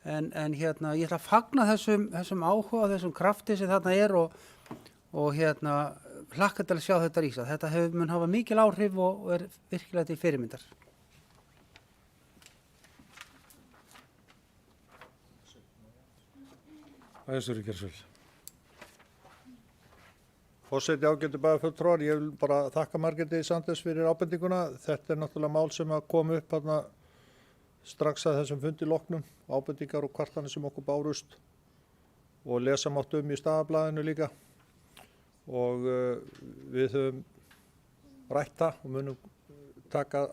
En ég ætla að fagna þessum áhuga, þessum krafti sem þarna og hlakka til að sjá þetta rísa. Þetta mun hafa mikil áhrif og virkilega til fyrirmyndar. Bæjarstjóri Geirsvel. Forseti, ágætu bæjarfulltrúar, ég vil bara þakka Margréti Sanders fyrir ábendinguna. Þetta náttúrulega mál sem kom upp strax að þessum fundi loknum, ábendingar og kvartanir sem okkur bárust og lesa mátt í staðablaðinu líka. Og við höfum rætt það og munum taka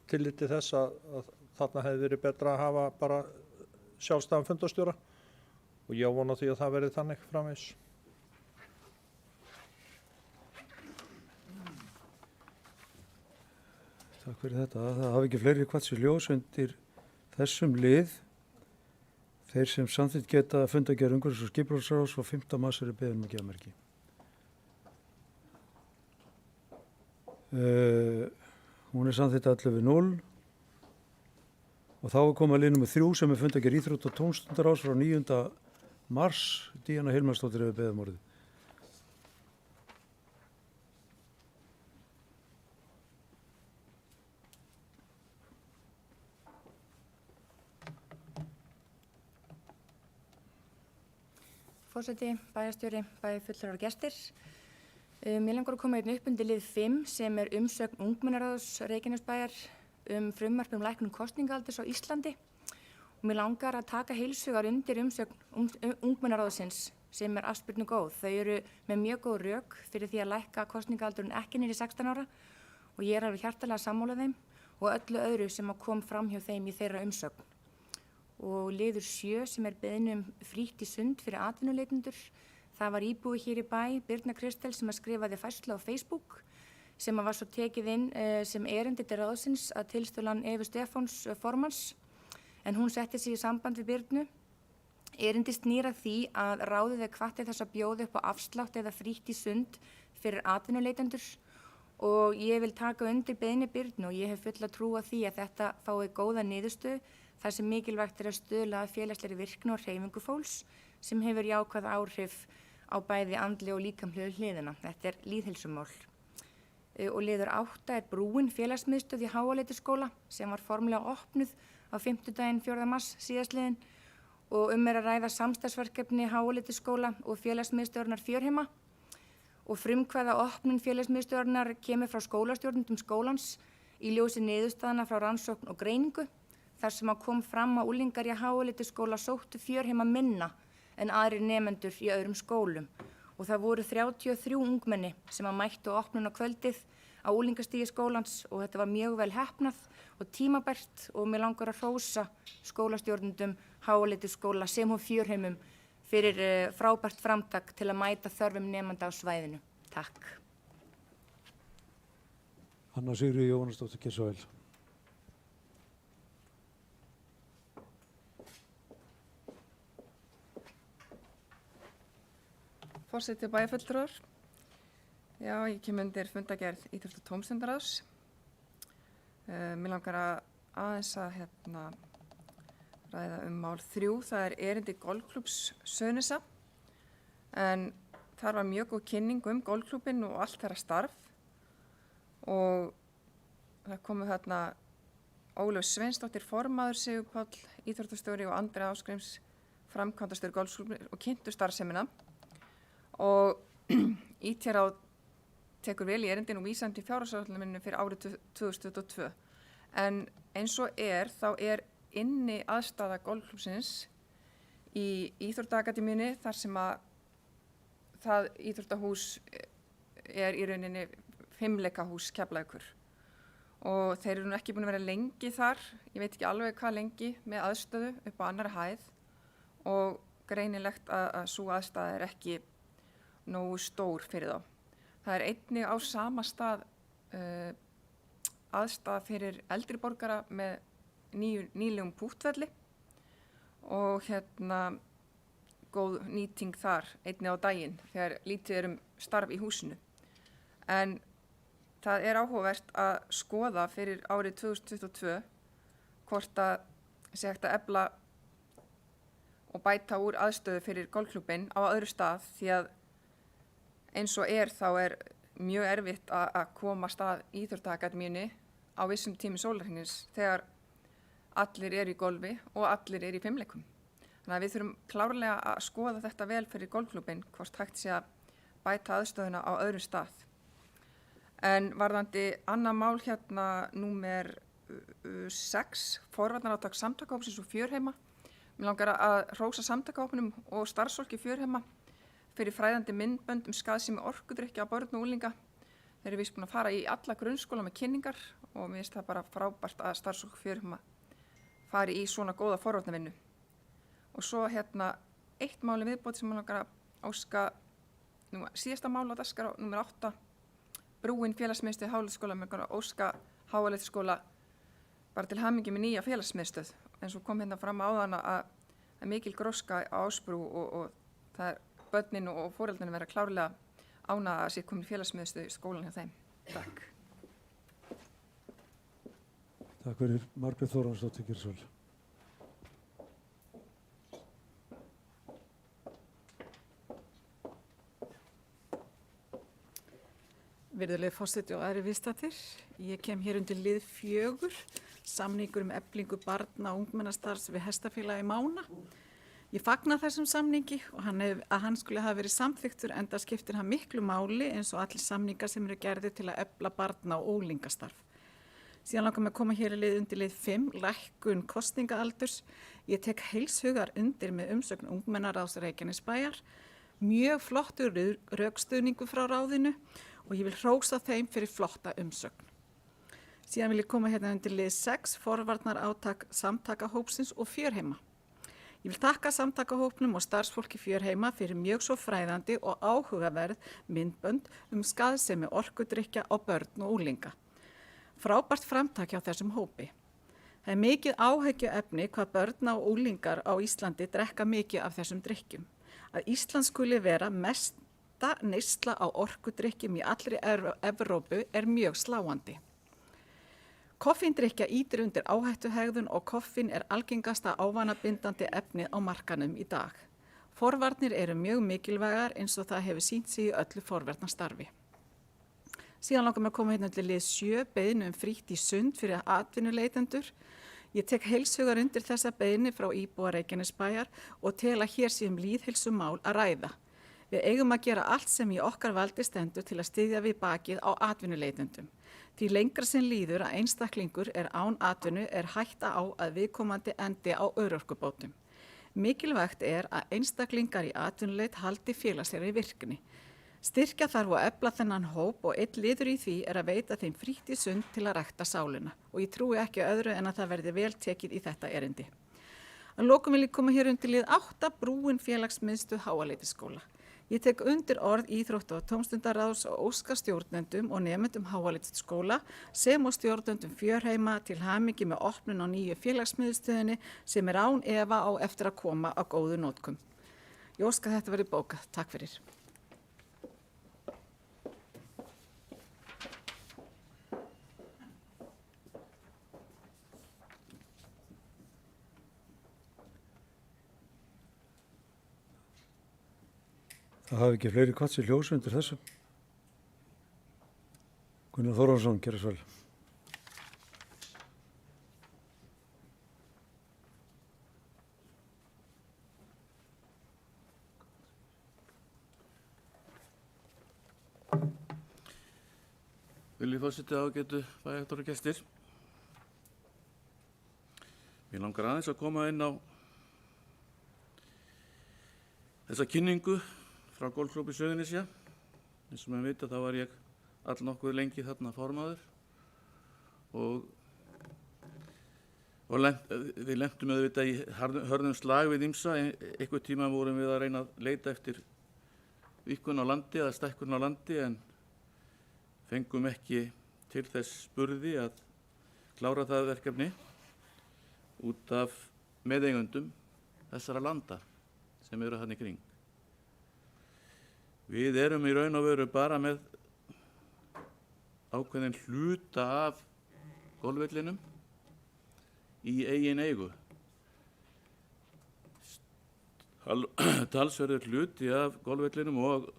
tillit til þess að þarna hefði verið betra að hafa bara sjálfstæðan fundarstjóra. Og ég vona því að það verði þannig framvegis. Takk fyrir þetta. Það hafi ekki fleiri kvart sér ljós undir þessum lið. Þeir sem samþykkt geta fundargerð umhverfis- og skipulagsráðs og 5. mars eru beðin að gefa merki. Hún samþykkt 11:0 og þá komið lið nummer 3 sem fundargerð íþrótta- og tómstundaráðs frá 9. mars, Díana Hilmarsdóttir hefur beðið orðið. Forseti, bæjarstjóri, bæjarfulltrúar og gestir. Mér langar að koma upp undir lið 5 sem umsögn Ungmennaráðs Reykjanesbæjar frumvarp lækkun kosningaaldurs á Íslandi. Og mér langar að taka heilshugar undir umsögn Ungmennaráðsins sem afspurnu góð. Þau eru með mjög góð rök fyrir því að lækka kosningaaldurinn ekki niður í 16 ára og ég alveg hjartalega sammála þeim og öllu öðru sem kom fram hjá þeim í þeirra umsögn. Og liður 7 sem beiðni frítt í sund fyrir atvinnuleitendur. Það var íbúi hér í bæ, Birna Kristel, sem skrifaði færslu á Facebook sem var svo tekið inn sem erindi til ráðsins að tilstölan Evu Stefáns formanns. En hún setti sig í samband við Birnu. Erindi snýr að því að ráðið hvatt til þess að bjóða upp á afslátt eða frítt í sund fyrir atvinnuleitendur og ég vil taka undir beiðni Birnu og ég hef fulla trú á því að þetta fái góða niðurstöðu þar sem mikilvægt að stuðla að félagslegri virkni og hreyfingu fólks sem hefur jákvæð áhrif á bæði andli og líkamlegu hliðina. Þetta lýðheilsumál. Og liður 8 brúin félagsmiðstöð í Háaleitisskóla sem var formlega opnuð á 5. 4. mars síðastliðinn og að ræða samstarfsverkefni Háaleitisskóla og félagsmiðstöðurnar Fjörheima og frumkvæða opnun félagsmiðstöðurnar kemur frá skólastjórnendum skólans í ljósi niðurstaðna frá rannsókn og greiningu þar sem kom fram að unglingar í Háaleitisskóla sóttu Fjörheima minna en aðrir nemendur í öðrum skólum og það voru 33 ungmenni sem mættu opnun á kvöldið á unglingastigi skólans og þetta var mjög vel heppnað og tímabært og mér langar að hrósa skólastjórnendum Háaleitisskóla sem og Fjörheimum fyrir frábært framtak til að mæta þörfum nemenda á svæðinu. Takk. Anna Sigríður Jóhannesdóttir Geirsvel. Forseti og bæjarfulltrúar. Já, ég kem undir fundargerð íþrótta- og tómstundaráðs. Mér langar aðeins að ræða mál 3. Það erindi golfklúbbs Suðurnesja. En þar var mjög góð kynning golfklúbbinn og allt þeirra starf. Og það komu Ólöf Sveinsdóttir formaður, Sigur Páll íþróttastjóri og Andri Ásgríms framkvæmdastjóri golfklúbbsins og kynntu starfsemina. Og ÍTRÁ tekur vel í erindin og vísandi fjárhagsáætlunarmyndinu fyrir árið 2022. En eins og þá inni aðstaða golfklúbsins í Íþróttaakademíunni þar sem að það íþróttahús er í rauninni fimmleikahús Keflavíkur og þeir eru nú ekki búin að vera lengi þar, ég veit ekki alveg hvað lengi, með aðstöðu upp á annarri hæð og greinilegt að sú aðstæða er ekki nógu stór fyrir þá. Það er einnig á sama stað aðstæða fyrir eldri borgara með nýlegum púttvelli og góð nýting þar einnig á daginn þegar lítið starf í húsinu. En það er áhugavert að skoða fyrir árið 2022 hvort að sé hægt að efla og bæta úr aðstöðu fyrir golfklúbbinn á öðru stað því að eins og þá er mjög erfitt að komast að Íþróttaakademíunni á vissum tími sólarhringsins þegar allir eru í golfi og allir eru í fimmleikum. Þannig að við þurfum klárlega að skoða þetta vel fyrir golfklúbbinn hvort hægt sé að bæta aðstöðuna á öðrum stað. En varðandi annað mál númer 6, forvarnarátak samtakahópsins og Fjörheima. Mér langar að hrósa samtakahópnum og starfsfólki Fjörheima fyrir fræðandi myndbönd skaðsemi orkudrykkja á börn og unglinga. Þeir eru víst búin að fara í alla grunnskóla með kynningar og mér finnst það bara frábært að starfsfólk Fjörheima fari í svona góða forvarnavinnu. Og svo eitt máli viðbót sem mér langar að óska, síðasta mál á dagskrá númer 8. Brúin félagsmiðstöð Háleitsskóla með óska Háleitsskóla bara til hamingju með nýja félagsmiðstöð. En svo kom fram áðan að mikil gróska á Ásbrú og það börnin og foreldrinu vera klárlega ánægð að sé komin félagsmiðstöð í skólan hjá þeim. Takk. Takk fyrir Margrét Þórhallsdóttir Geirsvöld. Virðulegi forseti og aðrir viðstaddir. Ég kem hér undir lið 4, samningur eflingu barna og ungmennastarfs við Hestafélagi Mána. Ég fagna þessum samningi og hann skuli hafa verið samþykktur enda skiptir hann miklu máli eins og allir samningar sem eru gerðir til að efla barna og unglingastarf. Síðan langar mig að koma hér undir lið 5, lækkun kosningaaldurs. Ég tek heilshugar undir með umsögn ungmennaráðs Reykjanesbæjar. Mjög flottur rökstuðningur frá ráðinu og ég vil hrósa þeim fyrir flotta umsögn. Síðan vil ég koma undir lið 6, forvarnarátak samtakahópsins og Fjörheima. Ég vil þakka samtakahópnum og starfsfólki Fjörheima fyrir mjög svo fræðandi og áhugaverð myndbönd skaðsemi orkudrykkja á börn og unglinga. Frábært framtak hjá þessum hópi. Það er mikið áhyggjuefni hvað börn og unglingar á Íslandi drekka mikið af þessum drykkjum. Að Ísland skuli vera mesta neysla á orkudrykkjum í allri Evrópu er mjög sláandi. Koffíndrykkja ýtir undir áhættuhegðun og koffín er algengasta ávanabindandi efnið á markanum í dag. Forvarnir eru mjög mikilvægar eins og það hefur sýnt sig í öllu forvarnarstarfi. Síðan langar mig að koma undir lið 7, beiðni frítt í sund fyrir atvinnuleitendur. Ég tek heilshugar undir þessa beiðni frá íbúa Reykjanesbæjar og tel að hér sé lýðheilsumál að ræða. Við eigum að gera allt sem í okkar valdi stendur til að styðja við bakið á atvinnuleitendum. Því lengra sem líður að einstaklingur er án atvinnu er hætta á að viðkomandi endi á örorkubótum. Mikilvægt er að einstaklingar í atvinnuleit haldi félagslegri virkni. Styrkja þarf að efla þennan hóp og einn liður í því er að veita þeim frítt í sund til að rækta sálina og ég trúi ekki öðru en að það verði vel tekið í þetta erindi. Að lokum vil ég koma hér undir lið 8, Brúin félagsmiðstöð Háaleitsskóla. Ég tek undir orð íþrótta- og tómstundaráðs og óska stjórnendum og nemendum Háaleitsskóla sem og stjórnendum Fjörheima til hamingju með opnun á nýju félagsmiðstöðinni sem er án efa á eftir að koma á góðu notkun. Ég óska að þetta verði bókað. Takk fyrir. Það hafi ekki fleiri kvatt sér ljós undir þessu. Gunnar Þórhallsson, gjörðu svo vel. Viljið forseti ágætu bæjarstjóragestir. Mér langar aðeins að koma inn á þessa kynningu frá Golfklúbbi Suðurnesja. Eins og maður vita þá var ég allnokkuð lengi þarna formaður og við lentum auðvitað í hörðum slag við ýmsa. Einhvern tíma vorum við að reyna að leita eftir víkkun á landi eða stækkun á landi en fengum ekki til þess burði að klára það verkefni út af meðeigendum þessara landa sem eru hann í kring. Við erum í raun og veru bara með ákveðin hluta af golfvellinum í eigin eigu. Talsverður hluti af golfvellinum og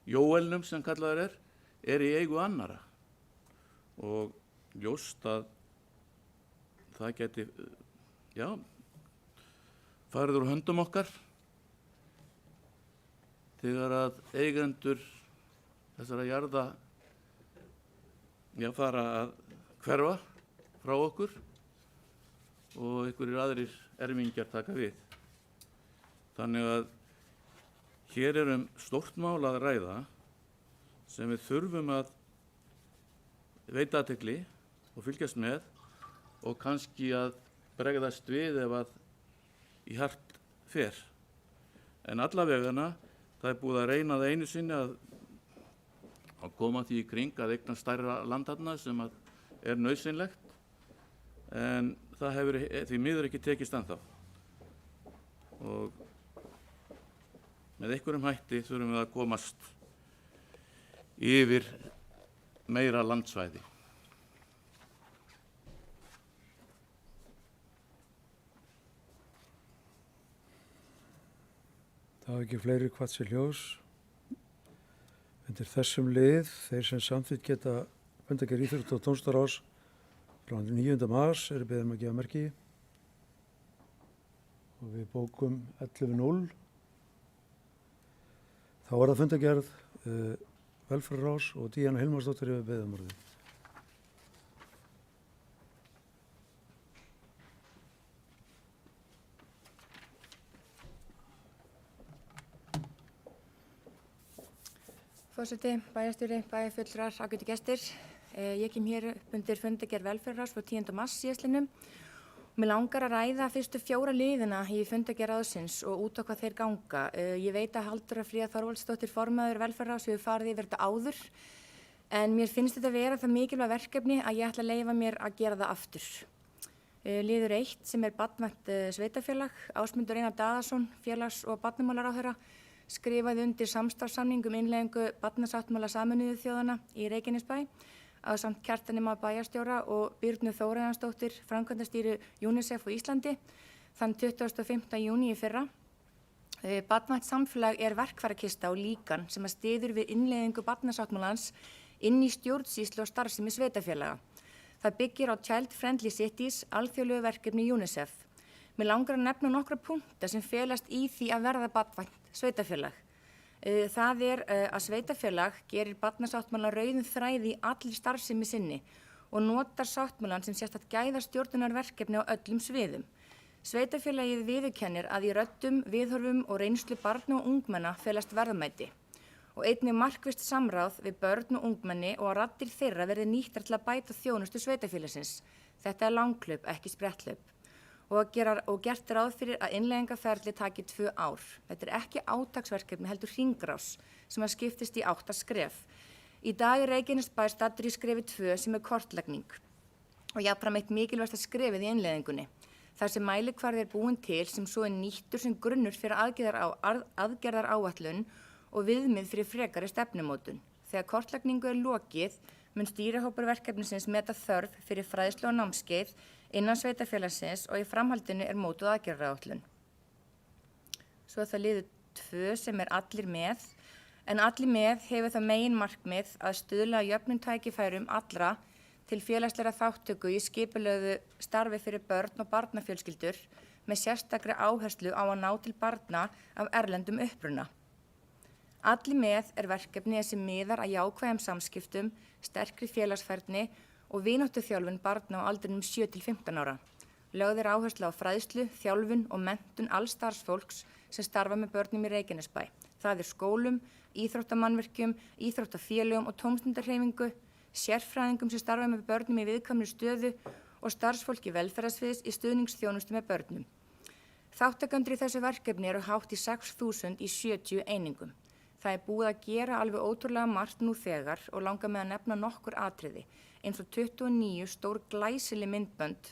jóelnum sem kallaður er í eigu annara og ljóst að það geti, farið úr höndum okkar þegar að eigendur þessara jarða fara að hverfa frá okkur og einhverjir aðrir erfingjar taka við. Þannig að hér stórt mál að ræða sem við þurfum að veita athygli og fylgjast með og kannski að bregðast við ef að í hart fer. En allavegana það búið að reyna það einu sinni að koma því í kring að eigna stærra land þarna sem að nauðsynlegt en það hefur því miður ekki tekist ennþá. Og með einhverjum hætti þurfum við að komast yfir meira landsvæði. Það hafa ekki fleiri kvart sér ljós. Undir þessum lið, þeir sem samþykkt geta fundargerð íþrótta- og tónlistarráðs frá 9. mars eru beðin að gefa merki og við bókum 11.0. Þá var það fundargerð velferðarráðs og Díana Hilmarsdóttir hefur beðið orðið. Forseti, bæjarstjóri, bæjarfulltrúar, ágætu gestir. Ég kem hér upp undir fundargerð velferðarráðs frá 10. mars síðastliðnum. Mér langar að ræða fyrstu 4 liðina í fundargerð ráðsins og út á hvað þeir ganga. Ég veit að Halldóra Fríða Þorvaldsdóttir formaður velferðarráðs hefur farið yfir þetta áður en mér finnst þetta vera það mikilvæg verkefni að ég ætla að leyfa mér að gera það aftur. Liður 1 sem barnvænt sveitarfélag, Ásmundur Einar Daðason, félags- og barnamálaráðherra, skrifaði undir samstarfssamning innleiðingu barnasáttmála Sameinuðu þjóðanna í Reykjanesbæ ásamt Kjartani Má bæjarstjóra og Birnu Þórarinsdóttir, framkvæmdastýru UNICEF á Íslandi þann 25. júní í fyrra. Barnvænt samfélag verkfærakista og líkan sem styður við innleiðingu barnasáttmálans inn í stjórnsýslu og starfsemi sveitarfélaga. Það byggir á Child Friendly Cities, alþjóðlegu verkefni UNICEF. Mér langar að nefna nokkra punkta sem felast í því að verða barnvænt sveitarfélag. Það að sveitarfélag gerir barnasáttmála rauðum þræði í allir starfsemi sinni og notar sáttmálan sem sérstakt gæðastjórnunarverkefni á öllum sviðum. Sveitarfélagið viðurkennir að í röddum, viðhorfum og reynslu barna og ungmenna felast verðmæti og einnig markvisst samráð við börn og ungmenni og að raddir þeirra verði nýttar til að bæta þjónustu sveitarfélagsins. Þetta langhlaup, ekki spretthlaup. Og gert ráð fyrir að innleiðingarferli taki 2 ár. Þetta ekki átaksverkefni heldur hringrás sem að skiptist í 8 skref. Í dag Reykjanesbær staddur í skrefi 2 sem kortlegning og jafnfram eitt mikilvægasta skrefið í innleiðingunni. Þar sem mælikvarði búin til sem svo nýttur sem grunnur fyrir aðgerðar áætlun og viðmið fyrir frekari stefnumótun. Þegar kortlegningu lokið mun stýrihópur verkefnisins meta þörf fyrir fræðslu og námskeið innan sveitarfélagsins og í framhaldinu mótuð aðgerðaráætlun. Svo það liður 2 sem allir með, en allir með hefur það megin markmið að stuðla að jöfnum tækifærum allra til félagslega þáttöku í skipulögðu starfi fyrir börn og barnafjölskyldur með sérstakri áherslu á að ná til barna af erlendum uppruna. Allir með verkefni sem miðar að jákvæðum samskiptum, sterkri félagsfærni og vináttuþjálfun barna á aldrinum 7 til 15 ára. Lögð er áherslu á fræðslu, þjálfun og menntun alls starfsfólks sem starfa með börnum í Reykjanesbæ. Það er skólum, íþróttamannvirkjum, íþróttafélögum og tómstundarhreyfingu, sérfræðingum sem starfa með börnum í viðkvæmri stöðu og starfsfólki velferðarsviðs í stuðningsþjónustu með börnum. Þáttakendur í þessu verkefni eru hátt í 6.000 í 70 einingum. Það er búið að gera alveg ótrúlega margt nú þegar og langar með að nefna nokkur atriði, eins og 29 stór glæsileg myndbönd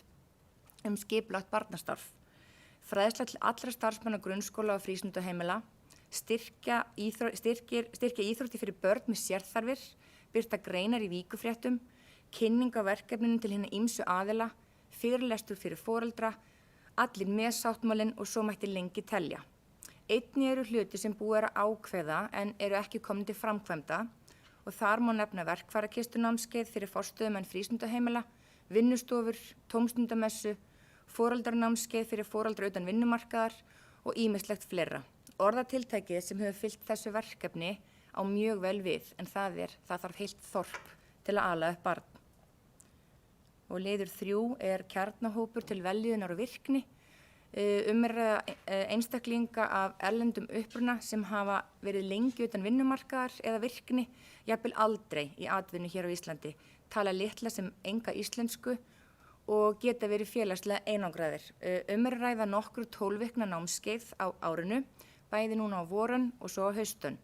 skipulagt barnastarf, fræðsla til allra starfsmanna grunnskóla og frístundaheimila, styrkja íþrótti fyrir börn með sérþarfir, birta greinar í víkufréttum, kynning á verkefninu til hinna ýmsu aðila, fyrirlestur fyrir foreldra, allir með sáttmálinn og svo mætti lengi telja. Einnig eru hluti sem búið er að ákveða en eru ekki komin til framkvæmda og þar má nefna verkfærakistunámskeið fyrir forstöðumenn frístundaheimila, vinnustofur, tómstundamessu, foreldranámskeið fyrir foreldra utan vinnumarkaðar og ýmislegt fleira. Orðatiltækið sem hefur fylgt þessu verkefni á mjög vel við en það þarf heilt þorp til að ala upp barn. Og liður 3 er kjarnahópur til vellíðunar og virkni. Einstaklinga af erlendum uppruna sem hafa verið lengi utan vinnumarkaðar eða virkni, jafnvel aldrei í atvinnu hér á Íslandi, tala litla sem enga íslensku og geta verið félagslega einangraðir. Ræða nokkru 12 vikna námskeið á árinu, bæði núna á voran og svo á haustun.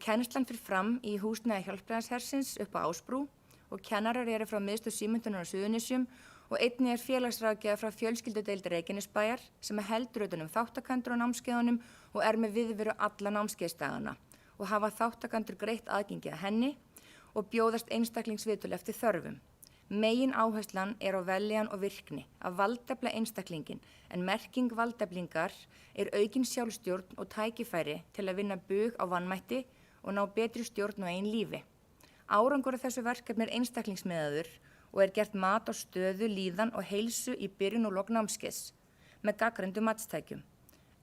Kennslan fyrir fram í húsnæði Hjálpræðishersins upp á Ásbrú og kennarar eru frá Miðstöð Símenntunar á Suðurnesjum og einnig er félagsráðgjafi frá fjölskyldudeild Reykjanesbæjar sem heldur utan þáttakendur á námskeiðunum og er með viðveru alla námskeiðsdagana og hafa þáttakendur greitt aðgengi að henni og bjóðast einstaklingsviðtöl eftir þörfum. Megin áherslan er á vellíðan og virkni, að valdefla einstaklingin en merking valdeflingar er aukin sjálfstjórn og tækifæri til að vinna bug á vanmætti og ná betri stjórn á eigin lífi. Árangur af þessu verkefni er einstaklingsmiðaður og er gert mat á stöðu, líðan og heilsu í byrjun og lok námskeiðs með gagnreyndum matstækjum.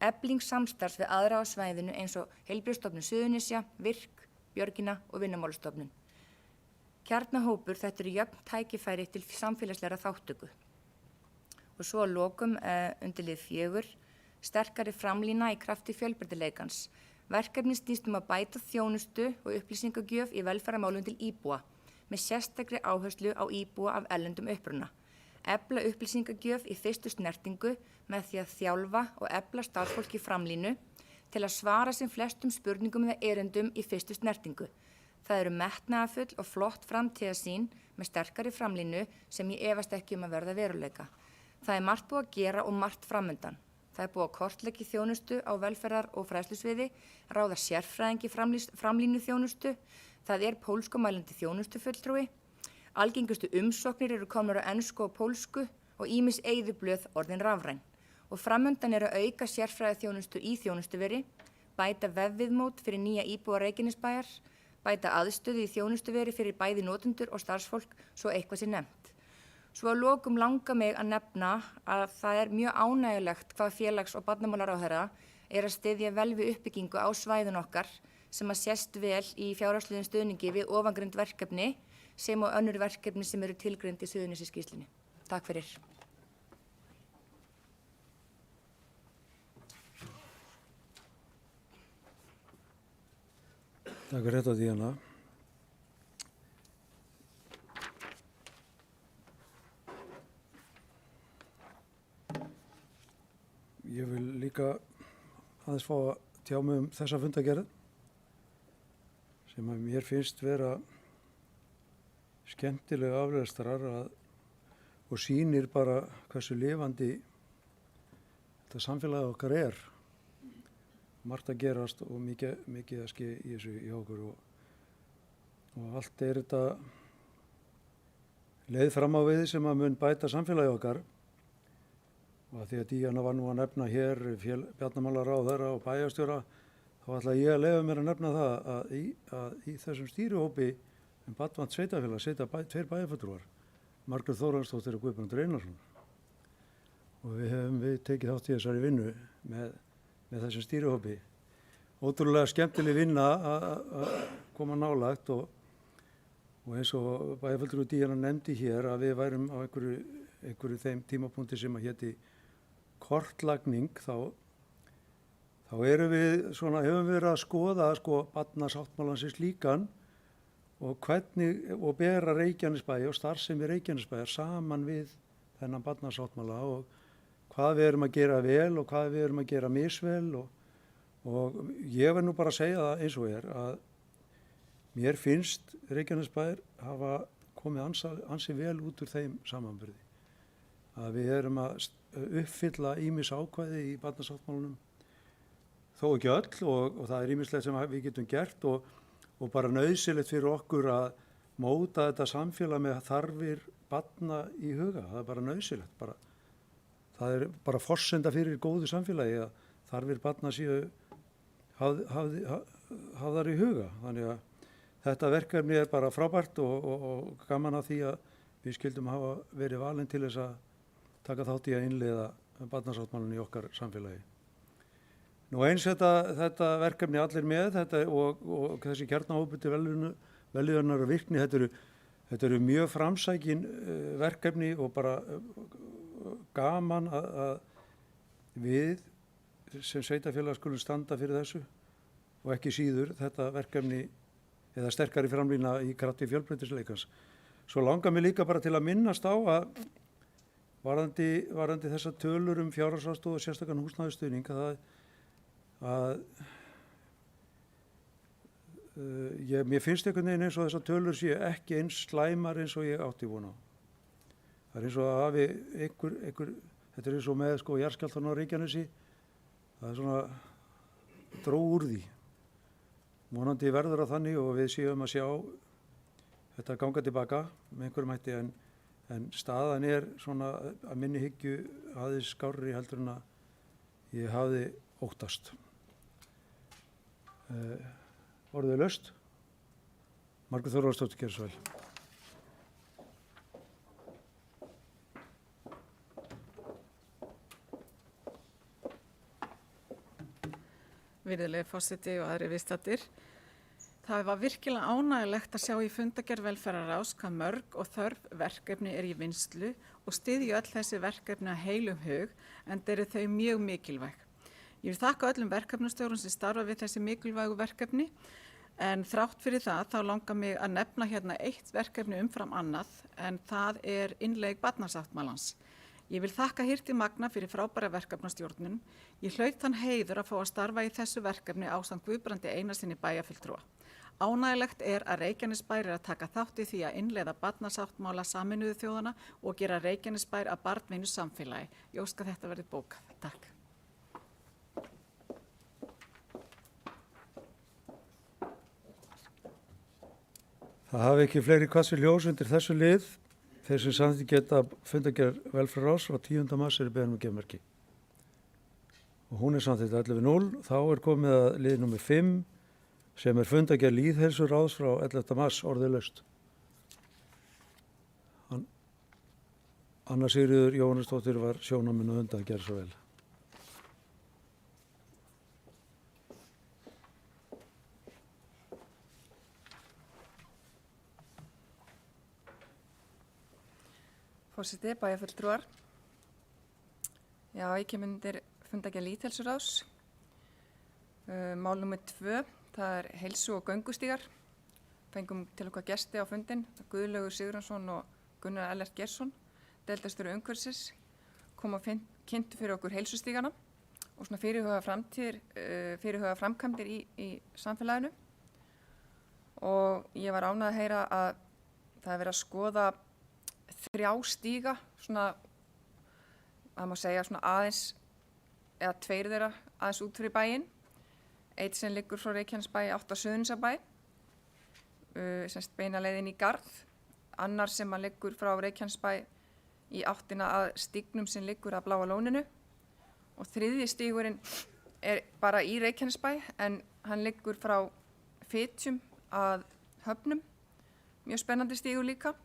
Efling samstarfs við aðra á svæðinu eins og Heilbrigðisstofnun Suðurnesja, Virk, Björgina og Vinnumálastofnun. Kjarnahópur þetta eru jöfn tækifæri til samfélagslegra þáttöku. Og svo að lokum undir lið 4, sterkari framlína í krafti fjölbreytileikans. Verkefni snýst að bæta þjónustu og upplýsingagjöf í velferðarmálum til íbúa með sérstakri áherslu á íbúa af erlendum uppruna. Efla upplýsingagjöf í fyrstu snertingu með því að þjálfa og efla starfsfólk í framlínu til að svara sem flestum spurningum eða erindum í fyrstu snertingu. Það eru metnaðarfull og flott framtíðarsýn með sterkari framlínu sem ég efast ekki að verða veruleika. Það er margt búið að gera og margt framundan. Það er búið að kortleggja þjónustu á velferðar- og fræðslusviði, ráða sérfræðingi framlínu þjónustu, það er pólskumælandi þjónustufulltrúi, algengustu umsóknir eru komnar á ensku og pólsku og ýmis eyðublöð orðin rafræn. Og framundan er að auka sérfræðiþjónustu í þjónustuveri, bæta vefviðmót fyrir nýja íbúa Reykjanesbæjar, bæta aðstöðu í þjónustuveri fyrir bæði notendur og starfsfólk, svo eitthvað sé nefnt. Svo að lokum langar mig að nefna að það er mjög ánægjulegt hvað félags- og barnamálaráðherra er að styðja vel við uppbyggingu á svæðin okkar sem að sést vel í fjárhagslegum stuðningi við ofangreind verkefni sem og önnur verkefni sem eru tilgreind í Suðurnesjaskýrslunni. Takk fyrir. Takk fyrir þetta, Díana. Ég vil líka aðeins fá að tjá mig þessa fundagerð sem að mér finnst vera skemmtilega aflestrar og sýnir bara hversu lifandi þetta samfélagi okkar er. Margt að gerast og mikið að ske í þessu í okkur og allt er þetta leið fram á við sem að mun bæta samfélagi okkar. Og því að Díana var nú að nefna hér Bjarnamálaráðherra og bæjarstjóra, þá ætla ég að leyfa mér að nefna það að í þessum stýrihópi Barnvænt sveitafélag sitja 2 bæjarfulltrúar, Margrét Þórhallsdóttir og Guðbrandur Einarsson. Og við höfum tekið þátt í þessari vinnu með þessum stýrihópi. Ótrúlega skemmtileg vinna að koma nálægt og eins og bæjarfulltrúi Díana nefndi hér að við værum á einhverju einhverju þeim tímapunkti sem að héti kortlagning þá hefum við verið að skoða barnasáttmálansins líkan og hvernig og bera Reykjanesbæ og starfsemi Reykjanesbæjar saman við þennan barnasáttmála og hvað við erum að gera vel og hvað við erum að gera misvel og ég verð nú bara að segja það eins og að mér finnst Reykjanesbæjar hafa komið ansi vel út úr þeim samanburði. Að við erum að uppfylla ýmis ákvæði í barnasáttmálanum, þó ekki öll og það er ýmislegt sem við getum gert og bara nauðsynlegt fyrir okkur að móta þetta samfélag með þarfir barna í huga. Það er bara nauðsynlegt. Það er bara forsenda fyrir góðu samfélagi að þarfir barna séu hafðar í huga. Þannig að þetta verkefni er bara frábært og gaman að því að við skildum hafa verið valin til þess að taka þátt í að innleiða barnasáttmálann í okkar samfélagi. Nú eins þetta verkefni allir með og þessi kjarnahópur til vellíðunar og virkni, þetta eru mjög framsækin verkefni og bara gaman að við sem sveitarfélag skulum standa fyrir þessu og ekki síður þetta verkefni eða sterkari framlína í krafti fjölbreytileikans. Svo langar mig líka bara til að minnast á að varðandi þessar tölur fjárhagsaðstoð og sérstakann húsnæðisstuðning mér finnst einhvern veginn eins og þessar tölur séu ekki eins slæmar eins og ég átti von á. Það er eins og að hafi þetta er eins og með jarðskjálftann á Reykjanesi, það er svona dró úr því. Vonandi verður það þannig og við séum að sjá þetta ganga tilbaka með einhverjum hætti en staðan er svona að minni hyggju aðeins skárri heldur en að ég hafði óttast. Orðið laust. Margrét Þórólfsdóttir gerir svo vel. Virðulegi forseti og aðrir viðstaddir. Það var virkilega ánægjulegt að sjá í fundargerð velferðarráðs hvað mörg og þörf verkefni er í vinnslu og styðja öll þessi verkefni að heilum hug enda eru þau mjög mikilvæg. Ég vil þakka öllum verkefnastjórum sem starfa við þessi mikilvægu verkefni en þrátt fyrir það þá langar mig að nefna hérna eitt verkefni umfram annað en það er innleik barnasáttmálans. Ég vil þakka Hirti Magna fyrir frábæra verkefnastjórnun. Ég hlaut þann heiður að fá að starfa í þessu verkefni ásamt Guðbrandi Einarssyni bæjarfulltrúa. Ánægjulegt er að Reykjanesbær er að taka þátt í því að innleiða barnasáttmála Sameinuðu þjóðanna og gera Reykjanesbær að barnvænu samfélagi. Ég óska þetta verði bókað. Takk. Það hafi ekki fleiri hvassir ljós undir þessu lið. Þeir sem samþykki geta fundargerð velferðarráðs frá 10. mars eru beðin geðmerki. Og hún er samþykkt 11.0. Þá er komið að lið nr. 5 sem er fundargerð lýðheilsuráðs frá 11. mars orðið laust. Anna Sigríður Jóhannesdóttir var sjónarmenn og að gera svo vel. Forseti, bæjarfulltrúar. Já, ég kem undir fundargerð lýðheilsuráðs. Mál nr. 2, það er heilsu- og göngustígar. Fengum til okkar gesti á fundin, Guðlaugur Sigurjónsson og Gunnar Ellert Geirsson, deildarstjóri umhverfisins, kom og kynntu fyrir okkur heilsustígana og svona fyrirhugaðar framkvæmdir í samfélaginu. Og ég var ánægð að heyra að það er verið að skoða 3 stíga, svona, það má segja svona aðeins, eða 2 þeirra aðeins út fyrir bæinn. Eitt sem liggur frá Reykjanesbæ átt á Suðurnesjabæ, semst beina leiðin í Garð. Annar sem að liggur frá Reykjanesbæ í áttina að stígnum sem liggur að Bláa lóninu. Og 3. stígurinn er bara í Reykjanesbæ en hann liggur frá Fitjum að Höfnum. Mjög spennandi stígur líka.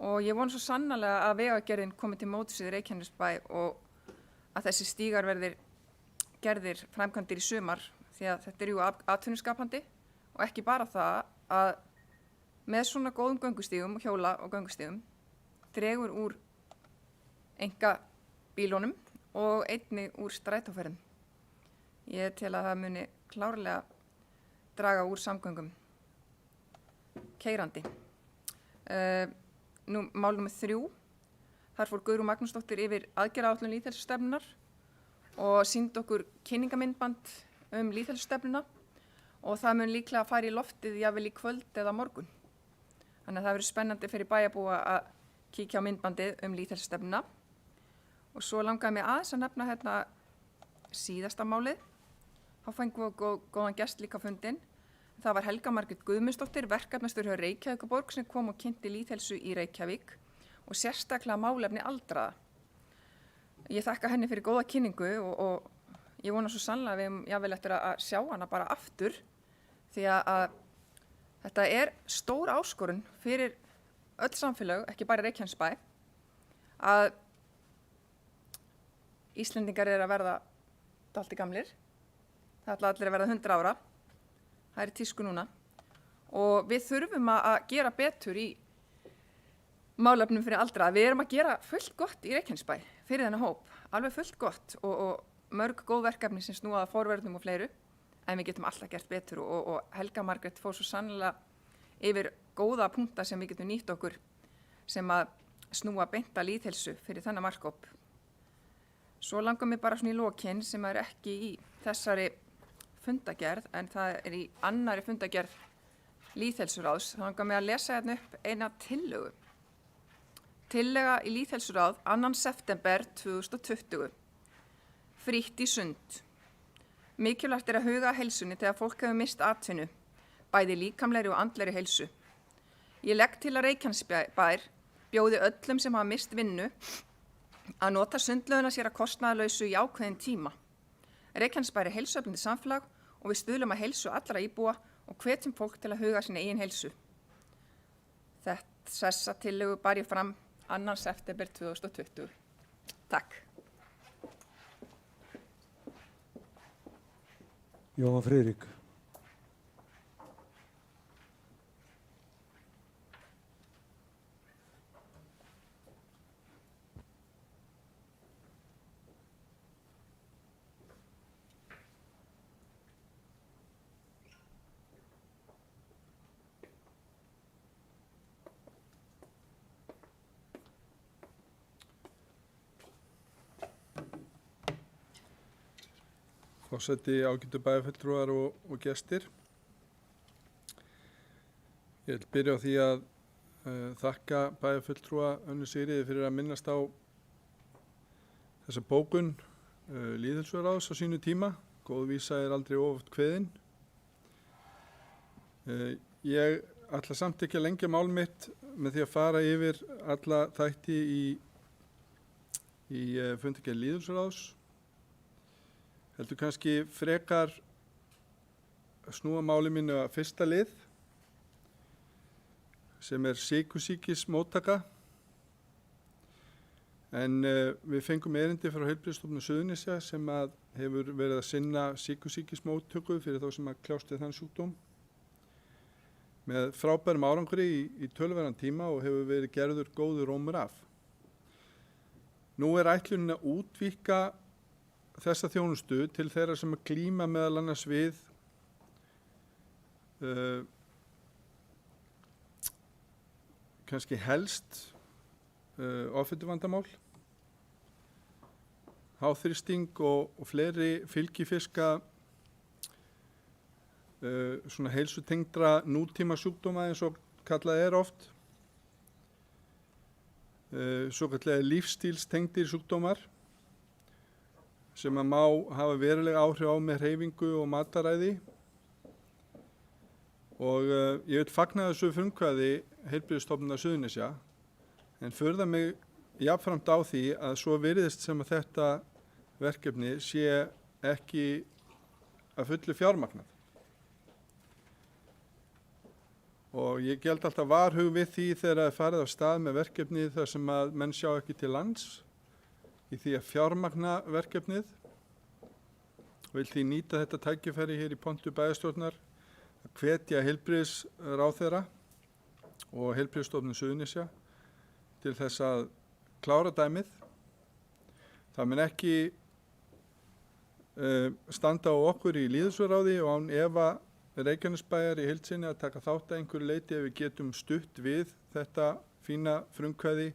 Og ég vona svo sannarlega að vegagerðin komi til móts við Reykjanesbæ og að þessi stígar verðir gerðir framkvæmdir í sumar því að þetta er jú atvinnuskapandi og ekki bara það að með svona góðum göngustígum, hjóla og göngustígum dregur úr enga bílunum og einnig úr strætóferðum. Ég tel að það muni klárlega draga úr samgöngum keyrandi. Mál nr. 3. Þar fór Guðrún Magnúsdóttir yfir aðgerðaáætlun lýðheilsustefnunnar og sýndi okkur kynningamyndband lýðheilsustefnuna og það mun líklega fara í loftið jafnvel í kvöld eða morgun. Þannig að það verður spennandi fyrir bæjarbúa að kíkja á myndbandið lýðheilsustefnuna. Og svo langaði mig aðeins að nefna hérna síðasta málið. Þá fengum við góðan gest líka á fundinn. Það var Helga Margrét Guðmundsdóttir, verkefnastjóri hjá Reykjavíkurborg sem kom og kynnti lýðheilsu í Reykjavík og sérstaklega málefni aldraða. Ég þakka henni fyrir góða kynningu og ég vona svo sannlega að við jafnvel eftir að sjá hana bara aftur því að þetta er stór áskorun fyrir öll samfélög, ekki bara Reykjanesbæ, að Íslendingar eru að verða dálítið gamlir. Það ætla allir að verða 100 ára. Það er í tísku núna. Og við þurfum að gera betur í málefnum fyrir aldraða. Við erum að gera fullt gott í Reykjanesbæ fyrir þennan hóp. Alveg fullt gott og mörg góð verkefni sem snúa að forvörðum og fleiru. En við getum alltaf gert betur og Helga Margrét fór svo sannlega yfir góða punkta sem við getum nýtt okkur sem að snúa beint að lýðheilsu fyrir þennan markhóp. Svo langar mér bara svona í lokin sem er ekki í þessari fundagerð en það er í annari fundagerð lýðheilsuráðs. Þá langar mér að lesa hérna upp eina tillögu. Tillaga í lýðheilsuráð 2. september 2020. Frítt í sund. Mikilvægt er að huga að heilsunni þegar fólk hefur mist atvinnu, bæði líkamlegri og andlegri heilsu. Ég legg til að Reykjanesbær bjóði öllum sem hafa mist vinnu að nota sundlaugina sér að kostnaðarlausu í ákveðin tíma. Reykjanesbær er heilsueflandi samfélag og við stuðlum að heilsu allra íbúa og hvetjum fólk til að huga sinni eigin heilsu. Þessa tillögu bar ég fram 2. september 2020. Takk. Jóhann Friðrik. Forseti, ágætu bæjarfulltrúar og gestir. Ég vil byrja á því að þakka bæjarfulltrúa Önnu Sigríði fyrir að minnast á þessa bókun lýðheilsuráðs á sínu tíma. Góð vísa er aldrei oft kveðin. Ég ætla samt ekki að lengja mál mitt með því að fara yfir alla þætti í fundagerð lýðheilsuráðs. Heldur kannski frekar snúa máli mínu að fyrsta lið sem er sykursýkismóttaka en við fengum erindi frá Heilbrigðisstofnun Suðurnesja sem að hefur verið að sinna sykursýkismóttöku fyrir þá sem að kljást við þann sjúkdóm með frábærum árangri í töluverðan tíma og hefur verið gerður góður rómur af. Nú er ætlunin að útvíkka þessa þjónustu til þeirra sem að glíma meðal annars við kannski helst offituvandamál, háþrýsting og fleiri fylgifiska svona heilsutengdra nútíma sjúkdóma eins og kallað er oft, svo kallega lífstílstengdir sjúkdómar sem að má hafa verulega áhrif á með hreyfingu og mataræði og ég vil fagna þessu frumkvæði Heilbrigðisstofnunar Suðurnesja en furða mig jafnframt á því að svo virðist sem að þetta verkefni sé ekki að fullu fjármagnað. Og ég geld alltaf varhug við því þegar það er farið af stað með verkefni þar sem að menn sjá ekki til lands í því að fjármagna verkefnið og vil því nýta þetta tækifæri hér í pontu bæjarstjórnar að hvetja heilbrigðisráðherra og Heilbrigðisstofnun Suðurnesja til þess að klára dæmið Það mun ekki standa á okkur í lýðheilsuráði og án efa Reykjanesbæjar í heild sinni að taka þátt að einhverju leyti ef við getum stutt við þetta fína frumkvæði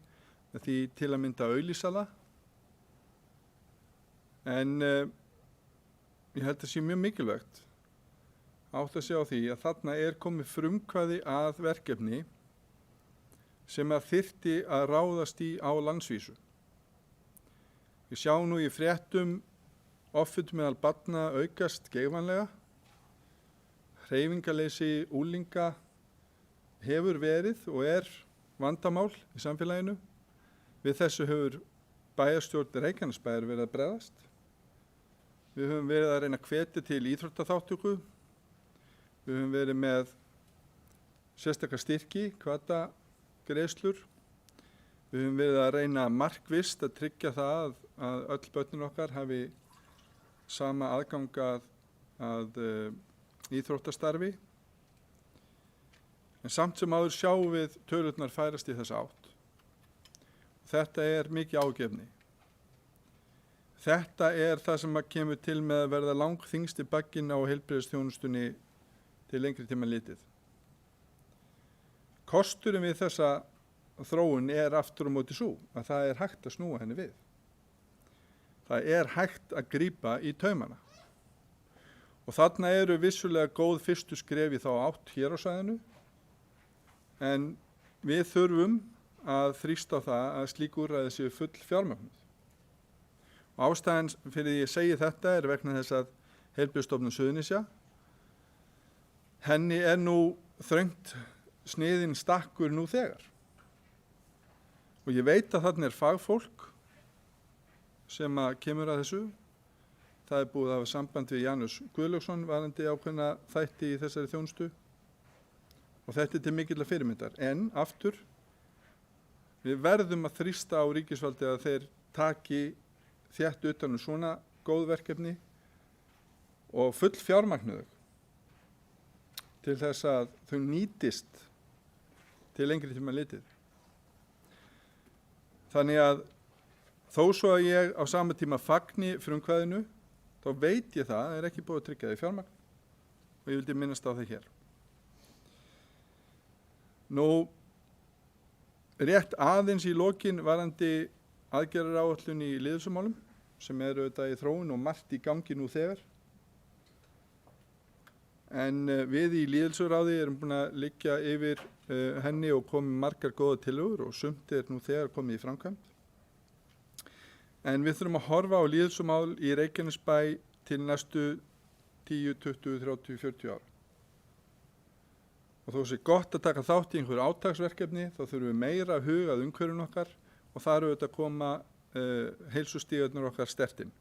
með því til að mynda auglýsa það. En ég held að sé mjög mikilvægt átt að sjá því að þarna komið frumkvæði að verkefni sem að þyrfti að ráðast í á landsvísu. Við sjáum nú í fréttum offit meðal barna aukast geigvænlega. Hreyfingarleysi unglinga hefur verið og vandamál í samfélaginu. Við þessu hefur bæjarstjórn Reykjanesbæjar verið að bregðast. Við höfum verið að reyna að hvetja til íþróttaþátttöku. Við höfum verið með sérstakar styrki, hvatagreiðslur. Við höfum verið að reyna markvisst að tryggja það að öll börnin okkar hafi sama aðgang að íþróttastarfi. En samt sem áður sjáum við tölurnar færast í þessa átt. Þetta mikið ágefni. Þetta það sem kemur til með að verða langþyngsti bagginn á heilbrigðisþjónustunni til lengri tíma litið. Kosturinn við þessa þróun aftur á móti sú að það hægt að snúa henni við. Það hægt að grípa í taumana. Og þarna vissulega góð fyrstu skref í þá átt hér á svæðinu, en við þurfum að þrýsta á það að slík úrræði séu full fjármögnuð. Og ástæðan fyrir því ég segi þetta vegna þess að Heilbrigðisstofnun Suðurnesja, henni nú þröngt sniðinn stakkur nú þegar. Og ég veit að þarna fagfólk sem kemur að þessu. Það búið að hafa samband við Janus Guðlaugsson varðandi ákveðna þætti í þessari þjónustu. Og þetta til mikilla fyrirmyndar. En aftur, við verðum að þrýsta á ríkisvaldi að þeir taki þétt utan svona góð verkefni og full fjármagnuðu til þess að þau nýtist til lengri tíma litið. Þannig að þó svo að ég á sama tíma fagni frumkvæðinu, þá veit ég það ekki búið að tryggja því fjármagn og ég vildi minnast á það hér. Nú, rétt aðeins í lokin varðandi aðgerðaráætlun í lýðheilsumálum sem auðvitað í þróun og margt í gangi nú þegar. En við í lýðheilsuráði erum búin að liggja yfir henni og komið margar góða tillögur og sumt nú þegar komið í framkvæmd. En við þurfum að horfa á lýðheilsumál í Reykjanesbæ til næstu 10, 20, 30, 40 ára. Og þó sé gott að taka þátt í einhverju átaksverkefni, þá þurfum við meira að huga að umhverfinu okkar og það auðvitað að koma heilsustígarnir okkar sterkt inn.